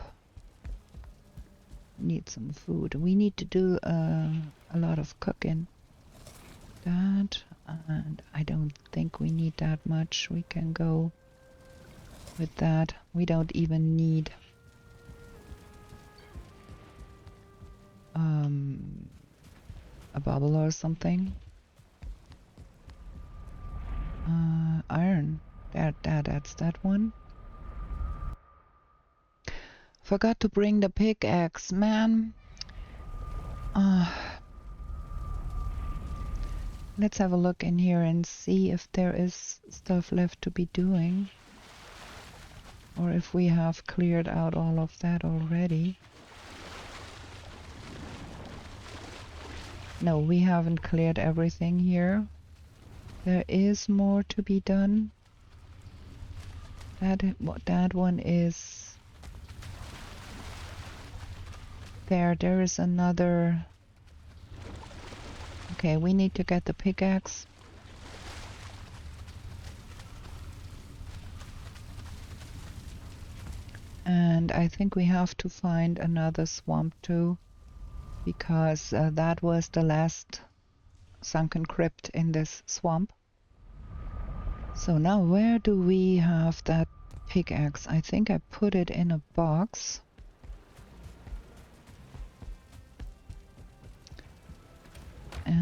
S1: Need some food. We need to do a lot of cooking. That, and I don't think we need that much. We can go with that. We don't even need a bubble or something. Iron. That's that one. Forgot to bring the pickaxe, man. Let's have a look in here and see if there is stuff left to be doing. Or if we have cleared out all of that already. No, we haven't cleared everything here. There is more to be done. That one is there. There is another. Okay, we need to get the pickaxe. And I think we have to find another swamp too, because that was the last sunken crypt in this swamp. So now where do we have that pickaxe? I think I put it in a box.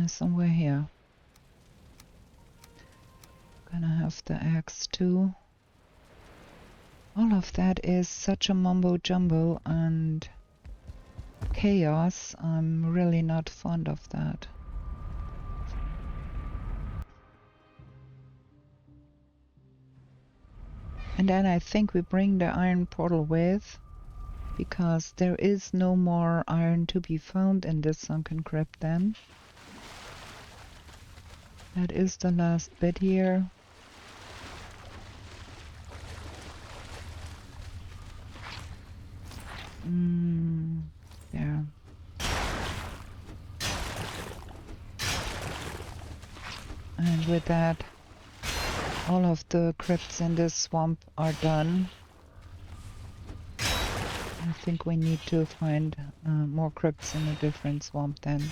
S1: Somewhere here. Gonna have the axe too. All of that is such a mumbo jumbo and chaos. I'm really not fond of that. And then I think we bring the iron portal with, because there is no more iron to be found in this sunken crypt then. That is the last bit here. There. And with that, all of the crypts in this swamp are done. I think we need to find more crypts in a different swamp then.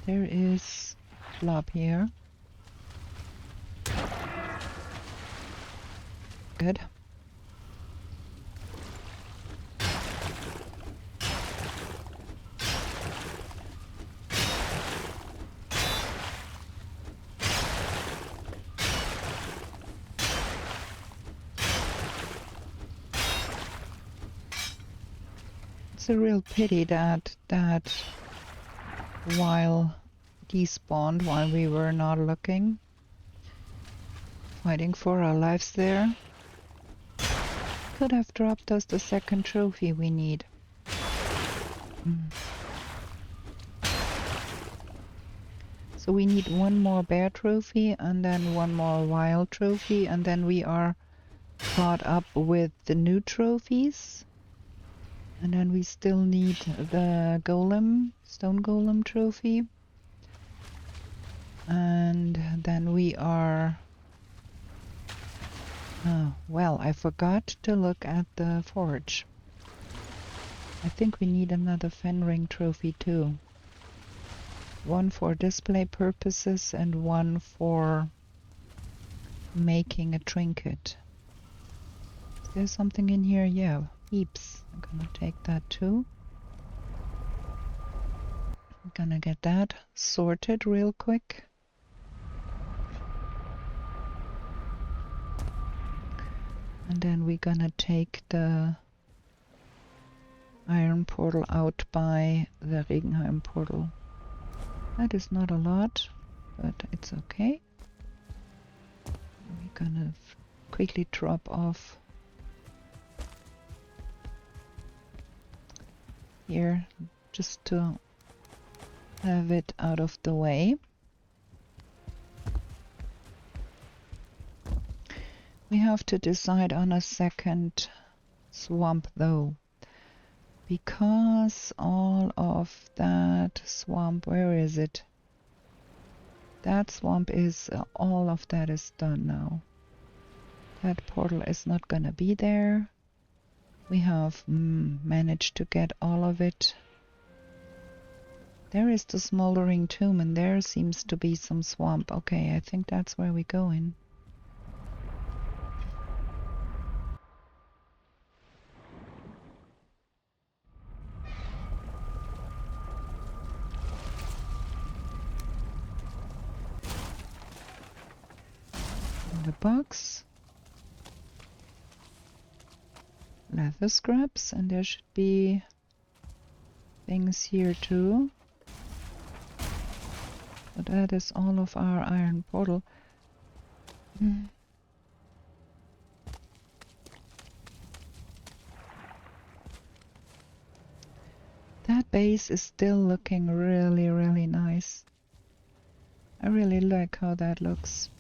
S1: There is blob here. Good. It's a real pity that while despawned, while we were not looking, fighting for our lives there, could have dropped us the second trophy we need. So we need one more bear trophy and then one more wild trophy, and then we are caught up with the new trophies. And then we still need the golem, stone golem trophy. And then we are... Oh, well, I forgot to look at the forge. I think we need another Fenring trophy too. One for display purposes and one for making a trinket. Is there something in here? Yeah, heaps. I'm gonna take that too. I'm gonna get that sorted real quick. And then we're gonna take the iron portal out by the Regenheim portal. That is not a lot, but it's okay. We're gonna quickly drop off here just to have it out of the way. We have to decide on a second swamp though, because all of that swamp, where is it? That swamp is, all of that is done now. That portal is not gonna be there. We have managed to get all of it. There is the smoldering tomb and there seems to be some swamp. Okay, I think that's where we go in. In the box. Leather scraps, and there should be things here too. But that is all of our iron portal. That base is still looking really, really nice. I really like how that looks.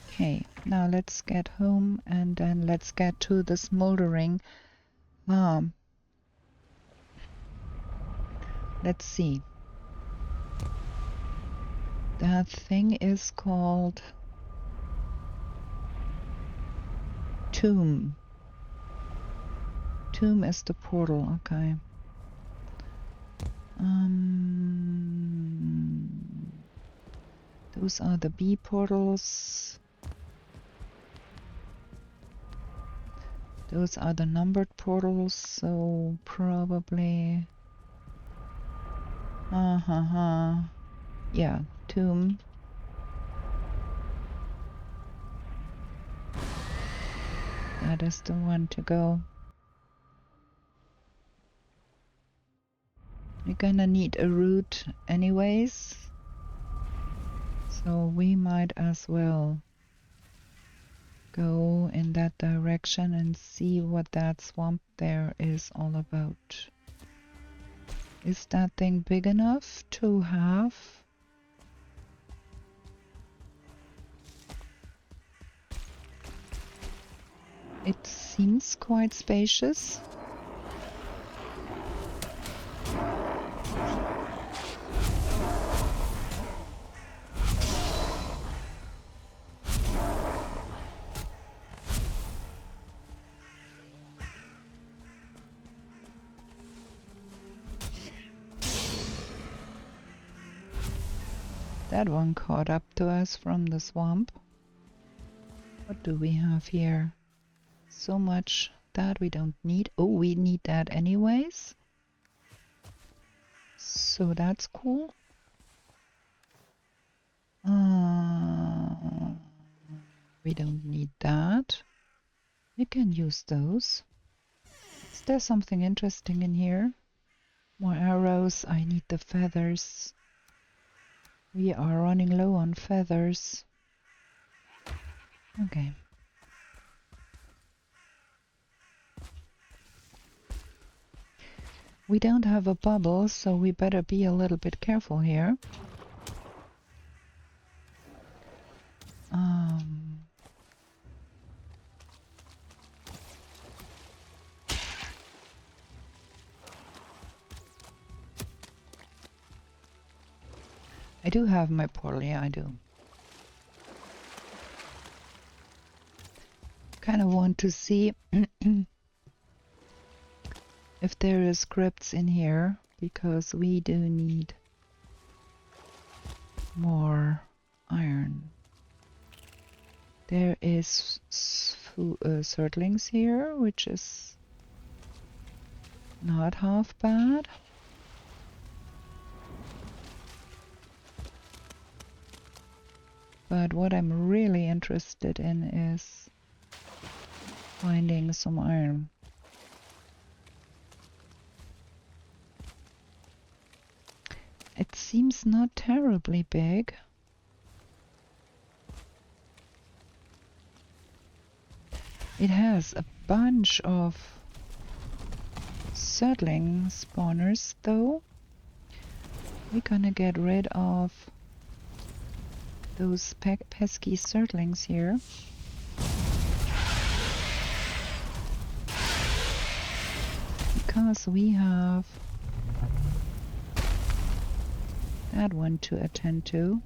S1: Okay, now let's get home and then let's get to the smoldering. Let's see. That thing is called Tomb. Tomb is the portal, okay. Those are the bee portals. Those are the numbered portals, so probably... Yeah, tomb. That is the one to go. We're gonna need a route anyways, so we might as well go in that direction and see what that swamp there is all about. Is that thing big enough to have? It seems quite spacious. That one caught up to us from the swamp. What do we have here? So much that we don't need. Oh, we need that anyways. So that's cool. We don't need that. We can use those. Is there something interesting in here? More arrows. I need the feathers. We are running low on feathers. Okay. We don't have a bubble, so we better be a little bit careful here. I do have my portal, yeah, I do. Kind of want to see if there is scripts in here, because we do need more iron. There is surtlings here, which is not half bad. But what I'm really interested in is finding some iron. It seems not terribly big. It has a bunch of surtling spawners though. We're gonna get rid of those pesky surtlings here. Because we have that one to attend to.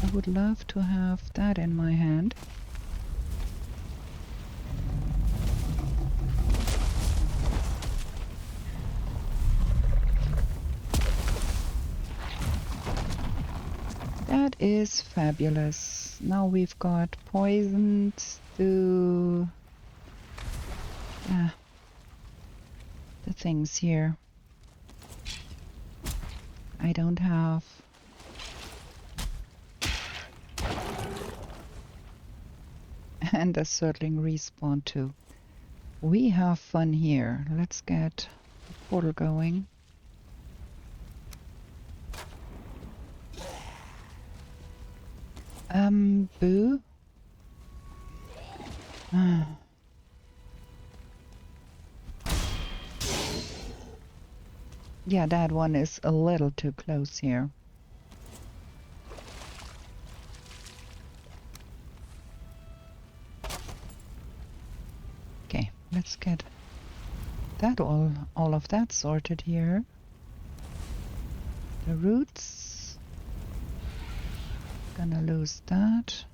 S1: I would love to have that in my hand. That is fabulous. Now we've got poisoned to the things here. I don't have and a surtling respawn too. We have fun here. Let's get the portal going. Boo. Yeah, that one is a little too close here. Okay, let's get that all of that sorted here. The roots. Gonna lose that.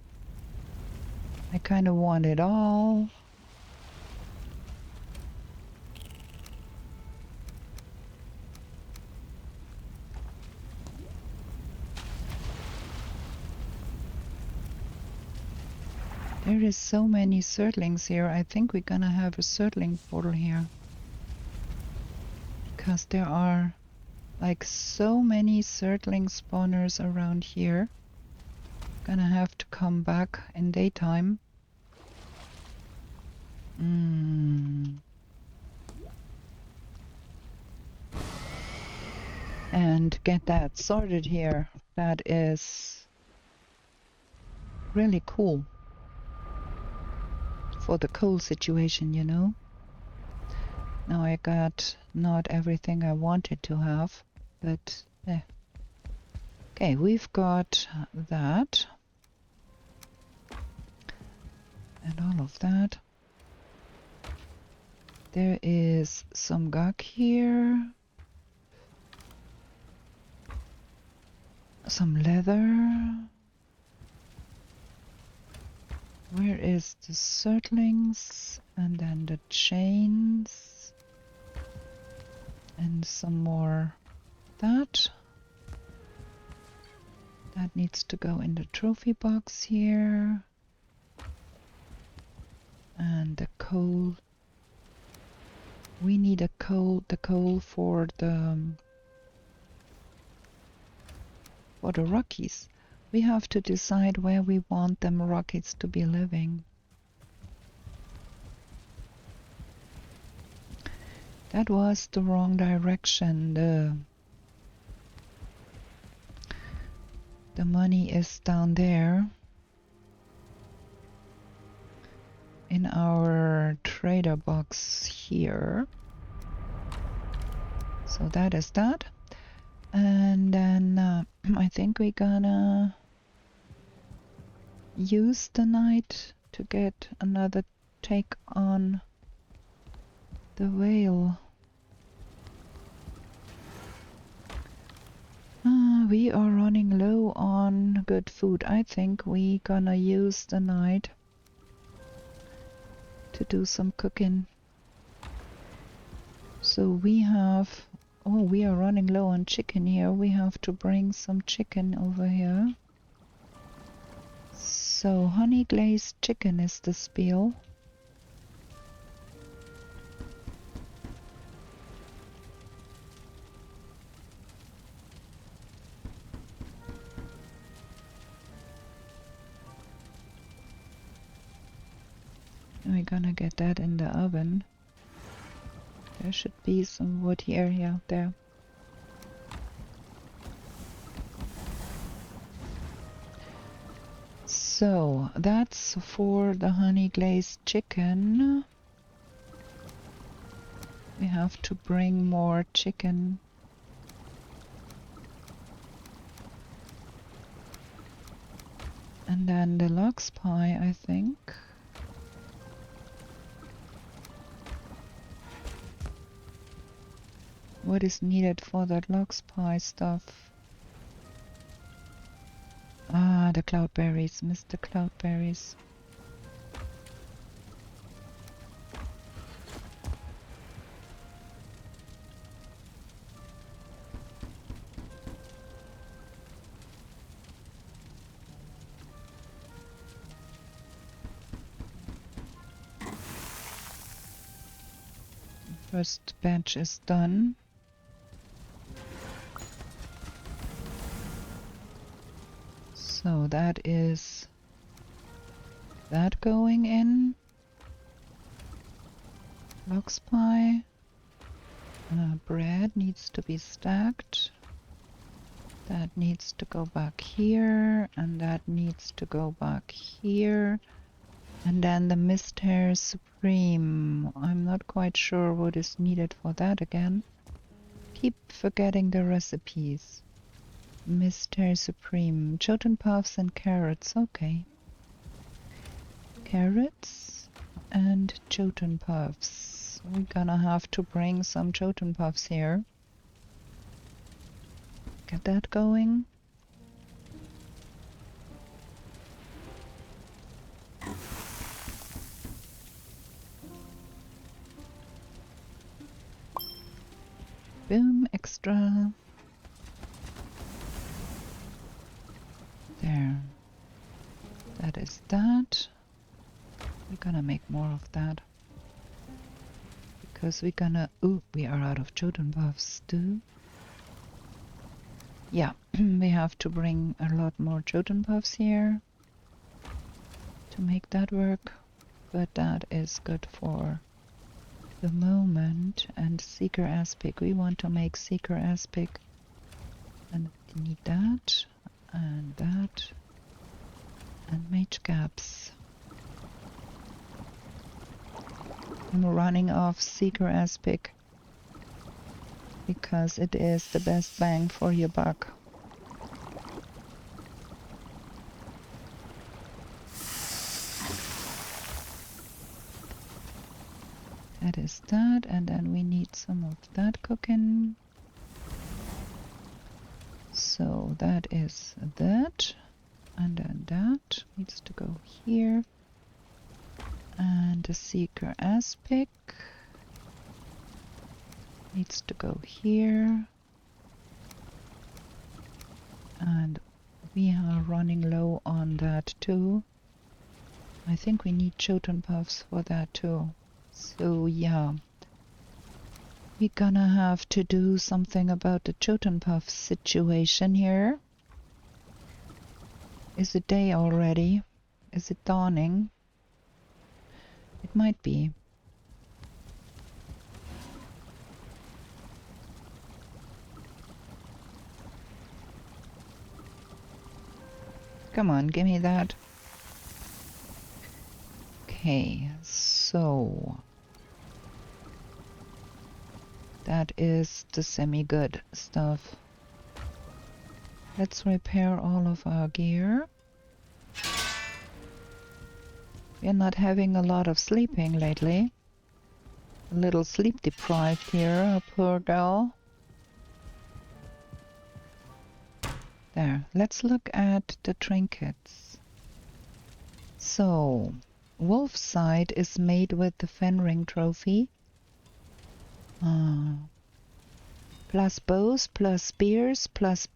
S1: I kind of want it all. There is so many surtlings here. I think we're gonna have a surtling portal here. Because there are like so many surtling spawners around here. Gonna have to come back in daytime. and get that sorted here. That is really cool for the coal situation, you know. Now I got not everything I wanted to have, but okay, we've got that and all of that. There is some gunk here, some leather. Where is the surtlings and then the chains and some more that. That needs to go in the trophy box here. And the coal. We need the coal for the Rockies. We have to decide where we want them Rockies to be living. That was the wrong direction. The money is down there in our trader box here. So that is that. And then I think we're gonna use the night to get another take on the whale. We are running low on good food. I think we gonna use the night to do some cooking. So we have, oh, we are running low on chicken here. We have to bring some chicken over here. So honey glazed chicken is the spiel. We're gonna get that in the oven. There should be some wood here, yeah, there. So that's for the honey glazed chicken. We have to bring more chicken. And then the lox pie, I think. What is needed for that lox pie stuff? Ah, the cloudberries, Mr. Cloudberries. First batch is done. So that is that going in. Lox pie. Bread needs to be stacked. That needs to go back here, and that needs to go back here. And then the Mr. Supreme. I'm not quite sure what is needed for that again. Keep forgetting the recipes. Mr. Supreme. Jotun puffs and carrots. Okay. Carrots and Jotun puffs. We're gonna have to bring some Jotun puffs here. Get that going. Boom, extra. There. That is that. We're gonna make more of that. Because we're gonna... Ooh, we are out of Jotun buffs too. Yeah, we have to bring a lot more Jotun buffs here to make that work. But that is good for the moment. And Seeker Aspic. We want to make Seeker Aspic And I need that, and that, and mage caps. I'm running off Seeker Aspic because it is the best bang for your buck. That is that, and then we need some of that cooking. So that is that, and then that needs to go here. And the Seeker Aspic needs to go here. And we are running low on that too. I think we need Jotun puffs for that too. So yeah, we're gonna have to do something about the Jotun puff situation here. Is it day already? Is it dawning? It might be. Come on, give me that. Okay, so that is the semi-good stuff. Let's repair all of our gear. We're not having a lot of sleeping lately. A little sleep deprived here, a poor girl. There, let's look at the trinkets. So, Wolf's Side is made with the Fenring trophy. Plus bows, plus spears, plus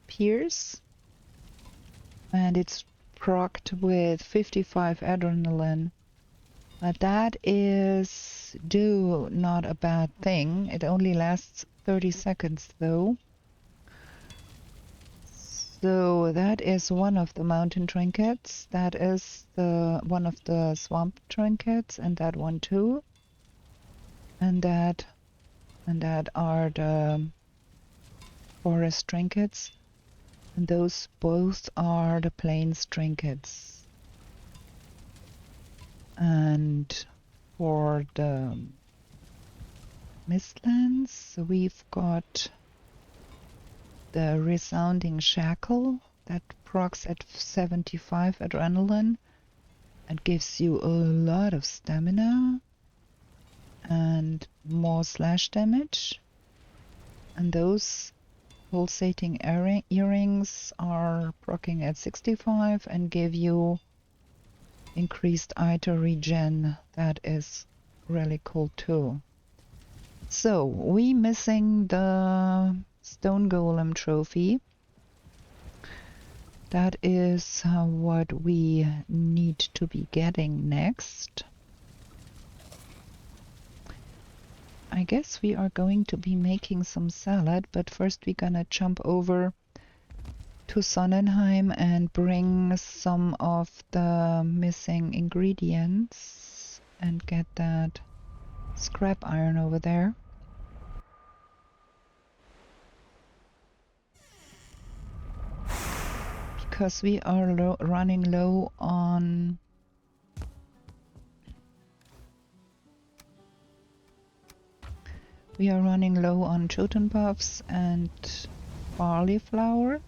S1: pierce. And it's procced with 55 adrenaline. But that is not a bad thing. It only lasts 30 seconds though. So that is one of the mountain trinkets. That is the one of the swamp trinkets, and that one too. And that are the forest trinkets. And those both are the plains trinkets. And for the Mistlands, we've got the Resounding Shackle that procs at 75 adrenaline and gives you a lot of stamina and more slash damage. And those pulsating earrings are proccing at 65 and give you increased item regen. That is really cool too. So we missing the Stone Golem trophy. That is what we need to be getting next. I guess we are going to be making some salad, but first we're gonna jump over to Sonnenheim and bring some of the missing ingredients and get that scrap iron over there. Because we are running low on Jotun puffs and barley flour.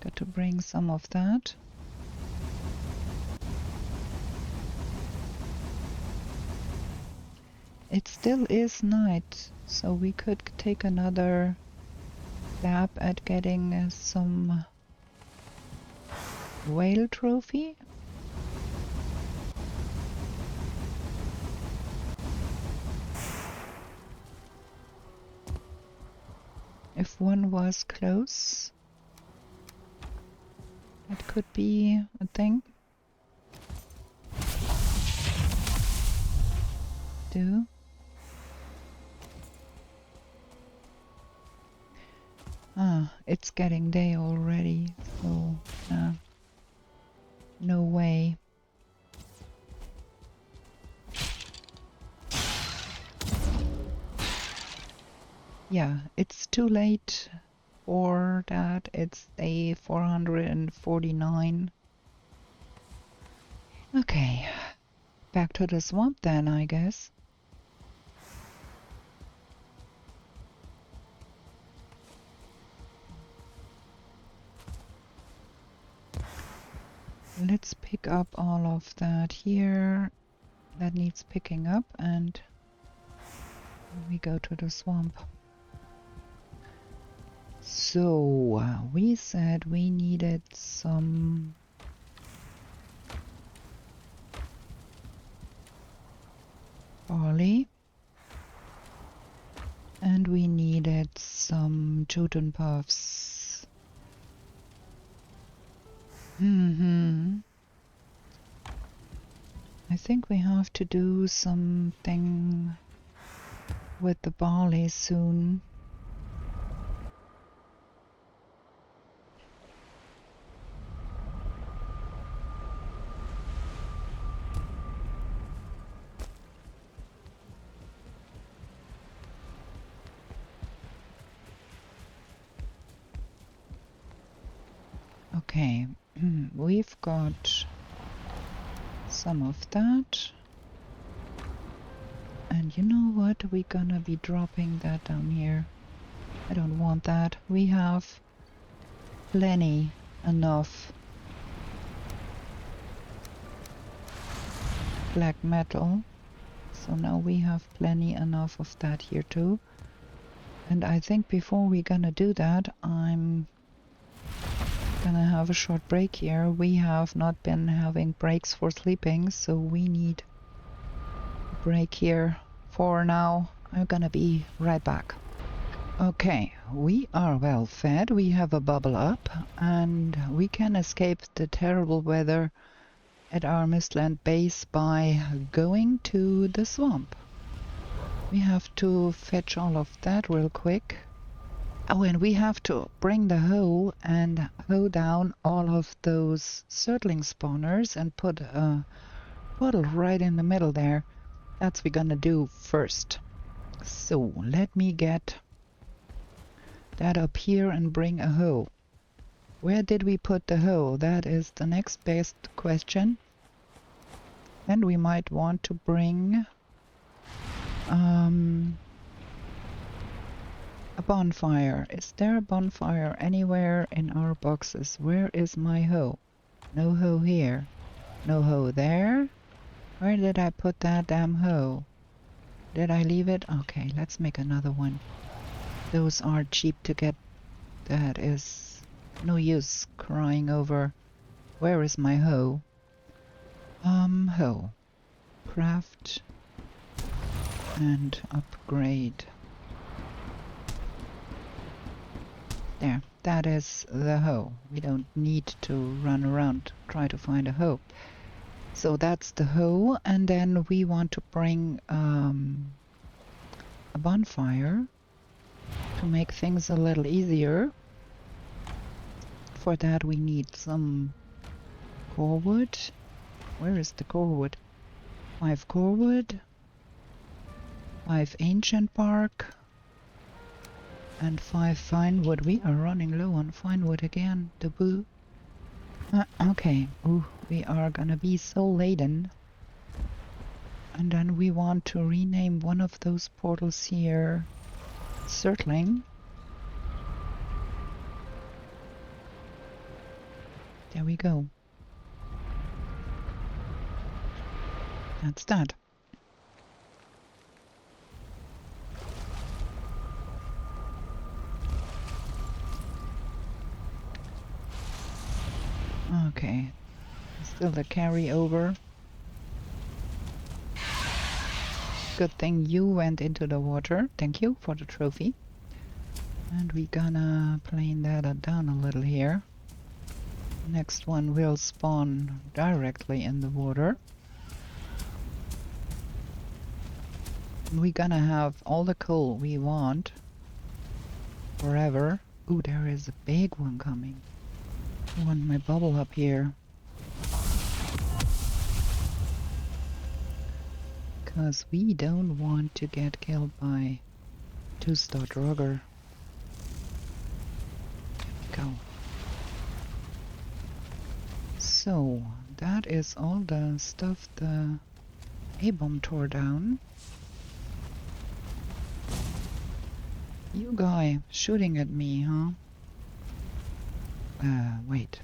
S1: Got to bring some of that. It still is night, so we could take another lab at getting some whale trophy. If one was close, that could be a thing. It's getting day already, so no way. Yeah, it's too late for that. It's day 449. Okay, back to the swamp then, I guess. Let's pick up all of that here. That needs picking up, and we go to the swamp. So, we said we needed some barley, and we needed some Jotun puffs. I think we have to do something with the barley soon. Okay, we've got some of that. And you know what? We're gonna be dropping that down here. I don't want that. We have plenty enough black metal. So now we have plenty enough of that here too. And I think before we're gonna do that, I'm gonna have a short break here. We have not been having breaks for sleeping, so we need a break here for now. I'm gonna be right back. Okay, we are well fed, we have a bubble up, and we can escape the terrible weather at our Mistland base by going to the swamp. We have to fetch all of that real quick. Oh, and we have to bring the hoe and hoe down all of those surtling spawners and put a puddle right in the middle there. That's what we're gonna do first. So let me get that up here and bring a hoe. Where did we put the hoe? That is the next best question. And we might want to bring a bonfire. Is there a bonfire anywhere in our boxes? Where is my hoe? No hoe here. No hoe there. Where did I put that damn hoe? Did I leave it? Okay, let's make another one. Those are cheap to get. That is no use crying over. Where is my hoe? Hoe. Craft and upgrade. There, that is the hoe. We don't need to run around try to find a hoe. So that's the hoe, and then we want to bring a bonfire to make things a little easier. For that we need some core wood. Where is the core wood? 5 core wood, 5 ancient bark, and 5 fine wood. We are running low on fine wood again. The boo. Okay. Ooh, we are gonna be so laden. And then we want to rename one of those portals here Surtling. There we go. That's that. Okay. Still the carryover. Good thing you went into the water. Thank you for the trophy. And we're gonna plane that down a little here. Next one will spawn directly in the water. We're gonna have all the coal we want forever. Ooh, there is a big one coming. I want my bubble up here. Because we don't want to get killed by to start Rugger. There we go. So, that is all the stuff the A-bomb tore down. You guy shooting at me, huh? Wait.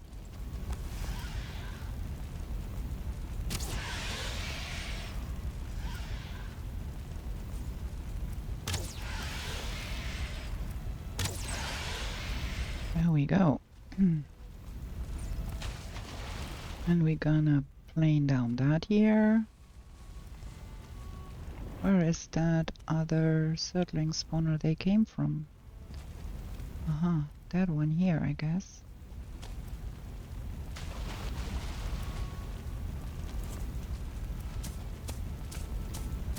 S1: There we go. And we're gonna plane down that here. Where is that other Surtling spawner they came from? That one here, I guess.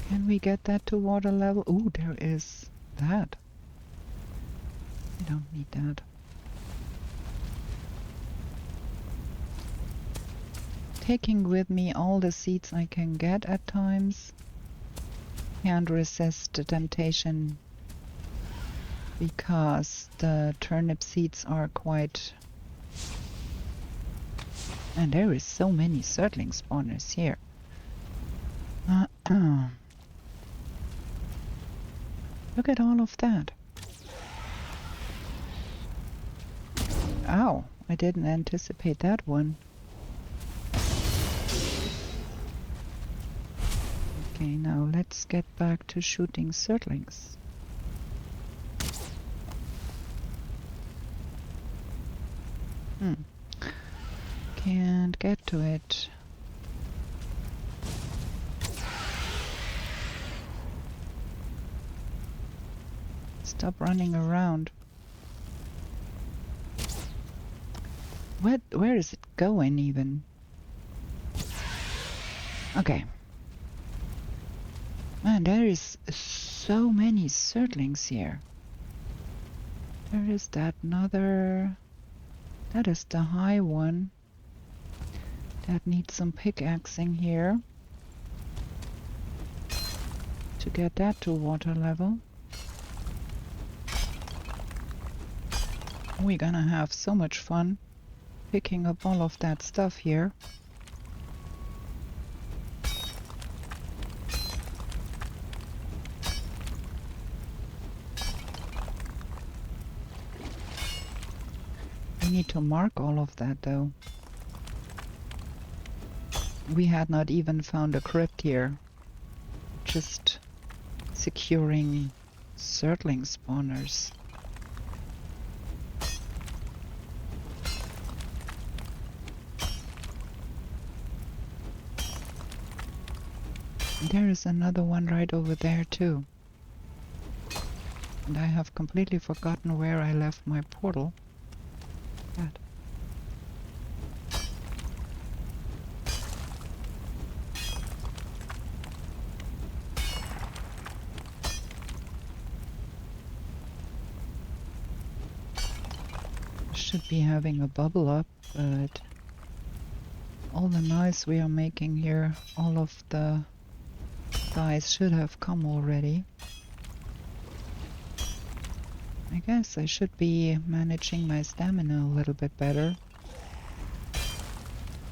S1: Can we get that to water level? Ooh, there is that. We don't need that. Taking with me all the seeds I can get at times. Can't resist the temptation because the turnip seeds are quite... And there is so many Surtling spawners here. Look at all of that. Ow, I didn't anticipate that one. Okay, now let's get back to shooting Surtlings. Can't get to it. Stop running around. Where is it going even? Okay. Man, there is so many Surtlings here. There is that another... That is the high one. That needs some pickaxing here. To get that to water level. We're gonna have so much fun picking up all of that stuff here. We need to mark all of that though. We had not even found a crypt here. Just securing Surtling spawners. There is another one right over there too. And I have completely forgotten where I left my portal. That. Should be having a bubble up, but all the noise we are making here, all of the guys should have come already. I guess I should be managing my stamina a little bit better.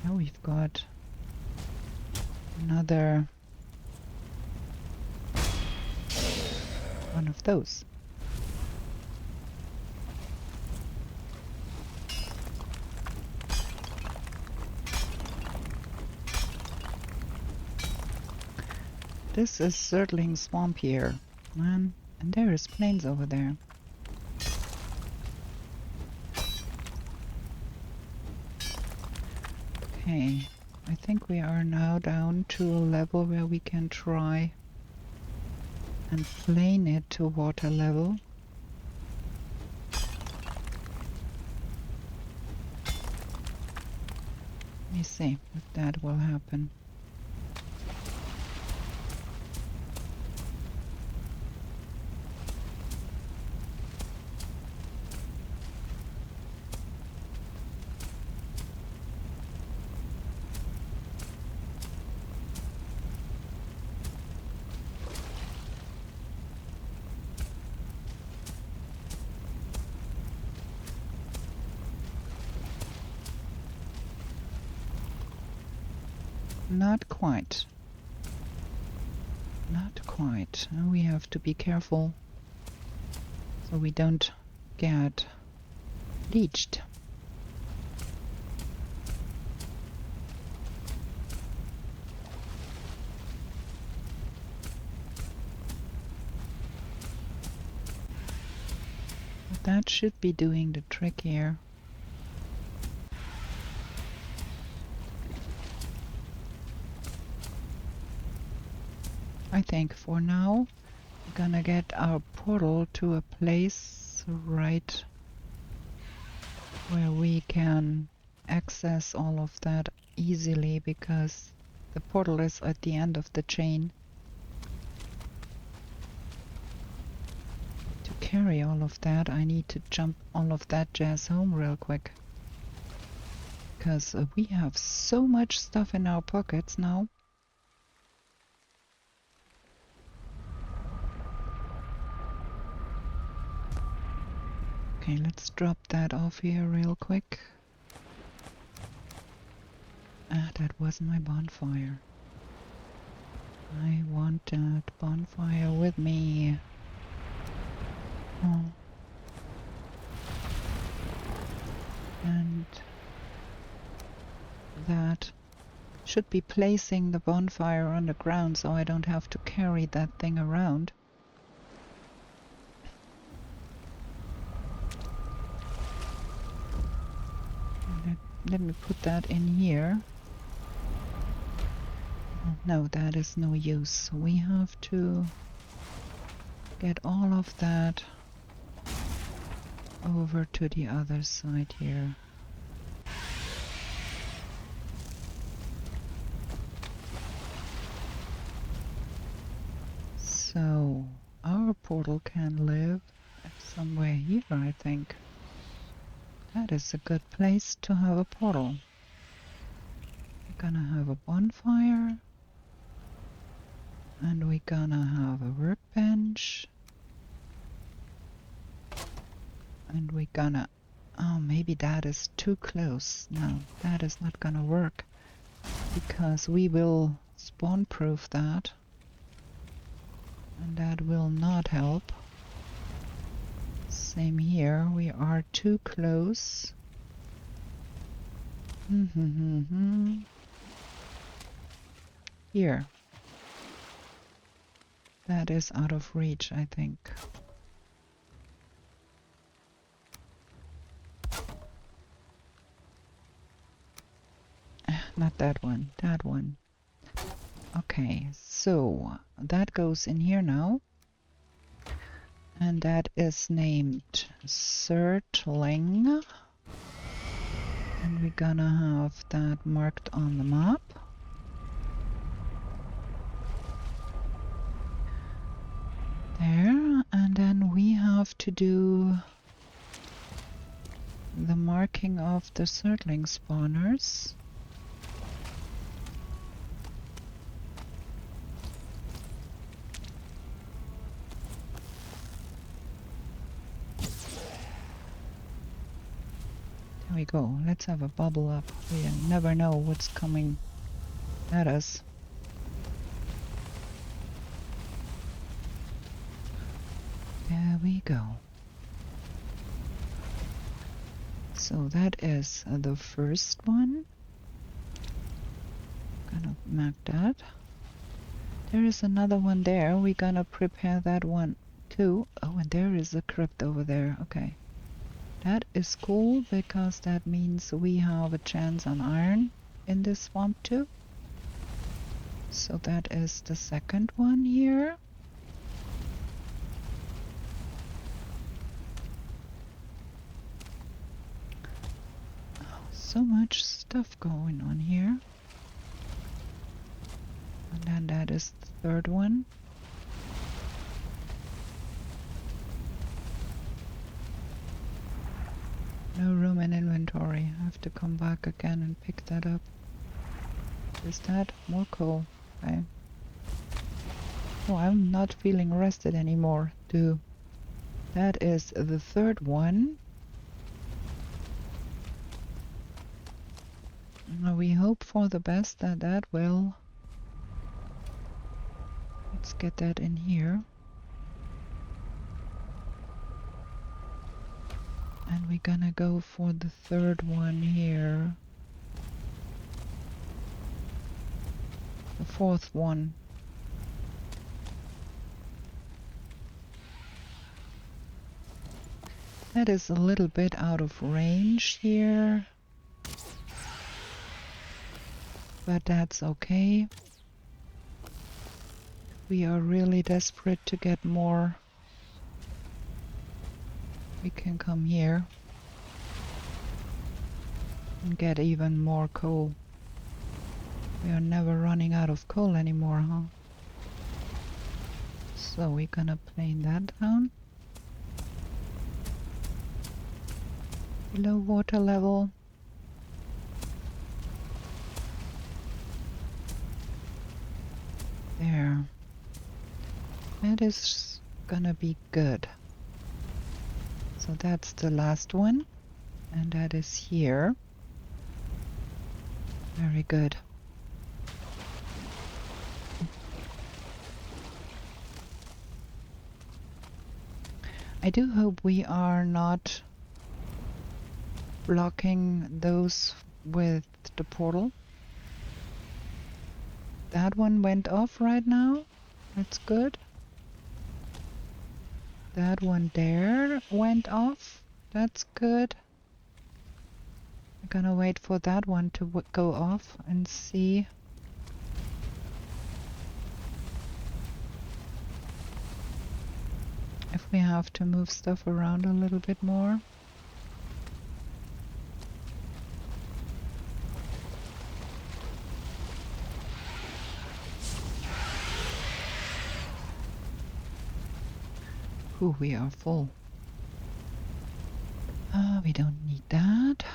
S1: Now we've got another one of those. This is Surtling Swamp here, man, and there is plains over there. Okay, I think we are now down to a level where we can try and plane it to water level. Let me see if that will happen. Not quite. Not quite. We have to be careful so we don't get leached. But that should be doing the trick here. I think for now we're gonna get our portal to a place right where we can access all of that easily, because the portal is at the end of the chain. To carry all of that, I need to jump all of that jazz home real quick, because we have so much stuff in our pockets now. Okay, let's drop that off here real quick. Ah, that was my bonfire. I want that bonfire with me. Oh. And that should be placing the bonfire on the ground so I don't have to carry that thing around. Let me put that in here. No, that is no use. We have to get all of that over to the other side here. So our portal can live somewhere here, I think. That is a good place to have a portal. We're gonna have a bonfire, and we're gonna have a workbench, and we're gonna... Oh, maybe that is too close. No, that is not gonna work, because we will spawn-proof that, and that will not help. Same here, we are too close. Here. That is out of reach, I think. Not that one, that one. Okay, so that goes in here now. And that is named Surtling. And we're gonna have that marked on the map. There, and then we have to do the marking of the Surtling spawners. There we go. Let's have a bubble up. We never know what's coming at us. There we go. So that is the first one. Gonna mark that. There is another one there. We're gonna prepare that one too. Oh, and there is a crypt over there. Okay. That is cool, because that means we have a chance on iron in this swamp too. So that is the second one here. Oh, so much stuff going on here. And then that is the third one. No room in inventory. I have to come back again and pick that up. Is that more coal? Okay. Oh, I'm not feeling rested anymore, too. That is the third one. We hope for the best that that will. Let's get that in here. And we're gonna go for the third one here. The fourth one. That is a little bit out of range here. But that's okay. We are really desperate to get more. We can come here and get even more coal. We are never running out of coal anymore, huh? So we're gonna plane that down. Below water level. There. That is gonna be good. So that's the last one. And that is here. Very good. I do hope we are not blocking those with the portal. That one went off right now. That's good. That one there went off. That's good. I'm gonna wait for that one to go off and see. If we have to move stuff around a little bit more. Ooh, we are full. We don't need that.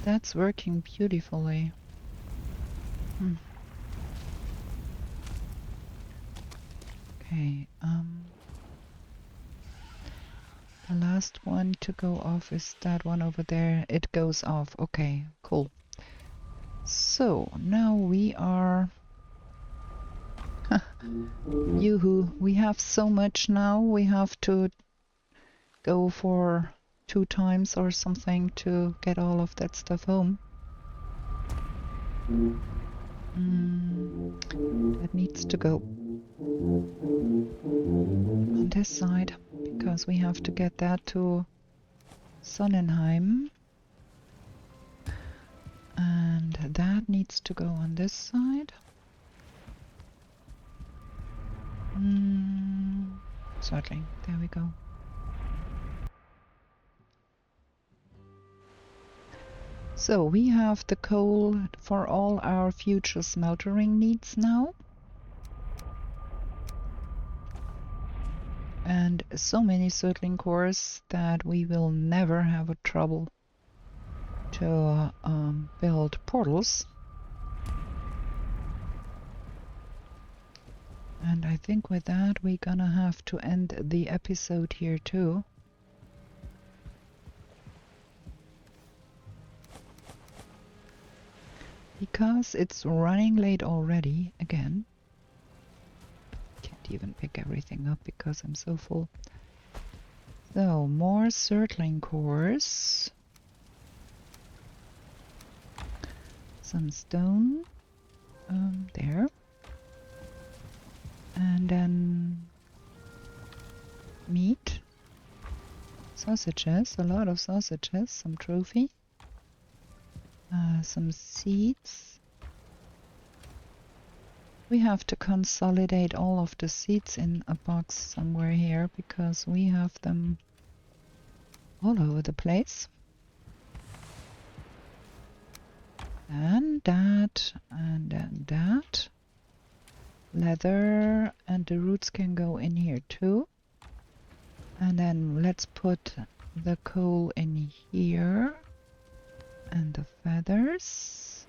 S1: That's working beautifully. Okay, the last one to go off is that one over there. It goes off. Okay, cool. So now we are... Yoo-hoo, we have so much now. We have to go for 2 times or something to get all of that stuff home. That needs to go on this side because we have to get that to Sonnenheim. And that needs to go on this side. Certainly, there we go. So we have the coal for all our future smeltering needs now. And so many settling cores that we will never have a trouble to build portals. And I think with that we're gonna have to end the episode here too. Because it's running late already again. Can't even pick everything up because I'm so full. So more circling cores. Some stone there. And then meat. Sausages, a lot of sausages, some trophy. Some seeds. We have to consolidate all of the seeds in a box somewhere here because we have them all over the place. And that, and then that. Leather, and the roots can go in here too. And then let's put the coal in here. And the feathers.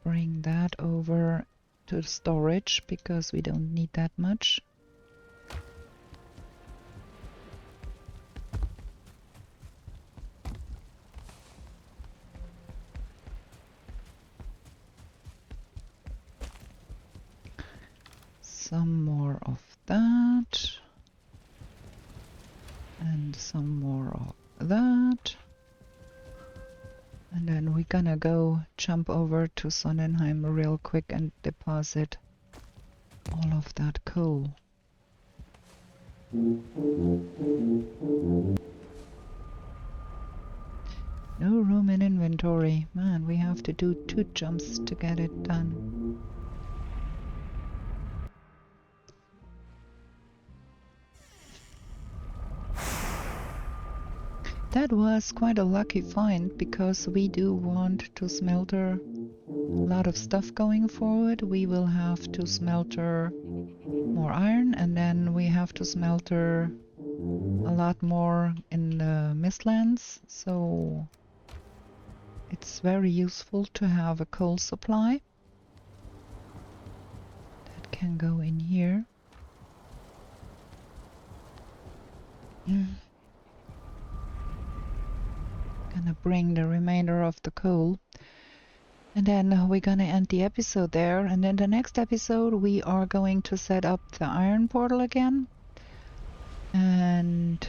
S1: bring that over to storage because we don't need that much. Some more of that. And some more of that. And then we're gonna go jump over to Sonnenheim real quick and deposit all of that coal. No room in inventory. Man, we have to do 2 jumps to get it done. That was quite a lucky find because we do want to smelter a lot of stuff going forward. We will have to smelter more iron, and then we have to smelter a lot more in the Mistlands, so it's very useful to have a coal supply. That can go in here. Gonna bring the remainder of the coal, and then we're gonna end the episode there, and in the next episode we are going to set up the iron portal again and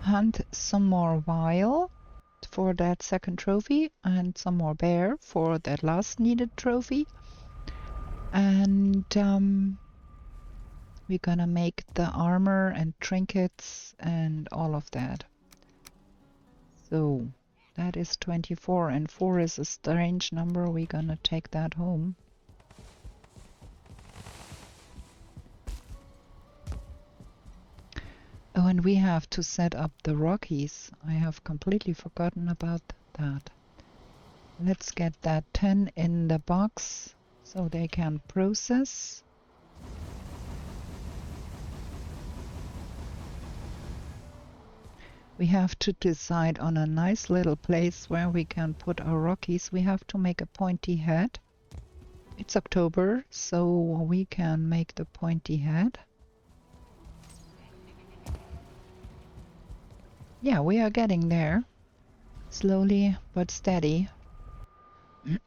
S1: hunt some more whale for that second trophy and some more bear for that last needed trophy, and we're gonna make the armor and trinkets and all of that. So that is 24, and 4 is a strange number. We're gonna take that home. Oh, and we have to set up the Rockies. I have completely forgotten about that. Let's get that 10 in the box so they can process. We have to decide on a nice little place where we can put our Rockies. We have to make a pointy head. It's October, so we can make the pointy head. Yeah, we are getting there. Slowly but steady.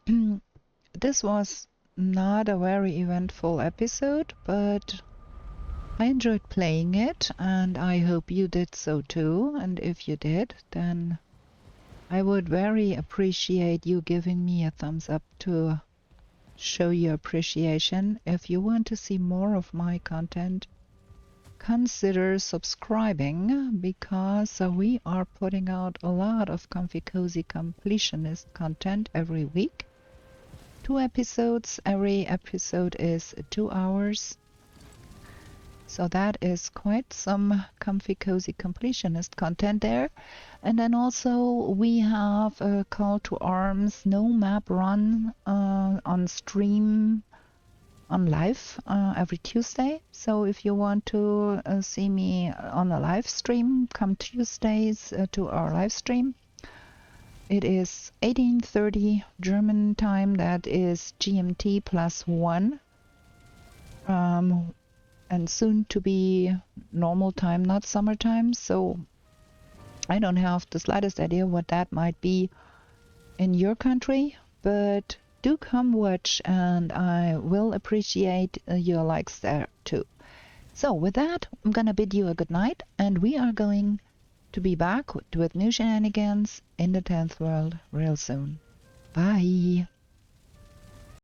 S1: This was not a very eventful episode, but I enjoyed playing it, and I hope you did so too. And if you did, then I would very appreciate you giving me a thumbs up to show your appreciation. If you want to see more of my content, consider subscribing, because we are putting out a lot of Comfy Cozy Completionist content every week. 2 episodes. Every episode is 2 hours. So that is quite some Comfy Cozy Completionist content there. And then also we have a call to arms, no map run on stream, on live every Tuesday. So if you want to see me on a live stream, come Tuesdays to our live stream. It is 18:30 German time, that is GMT +1. And soon to be normal time, not summertime, so I don't have the slightest idea what that might be in your country, but do come watch, and I will appreciate your likes there too. So with that, I'm gonna bid you a good night, and we are going to be back with new shenanigans in the 10th world real soon. Bye!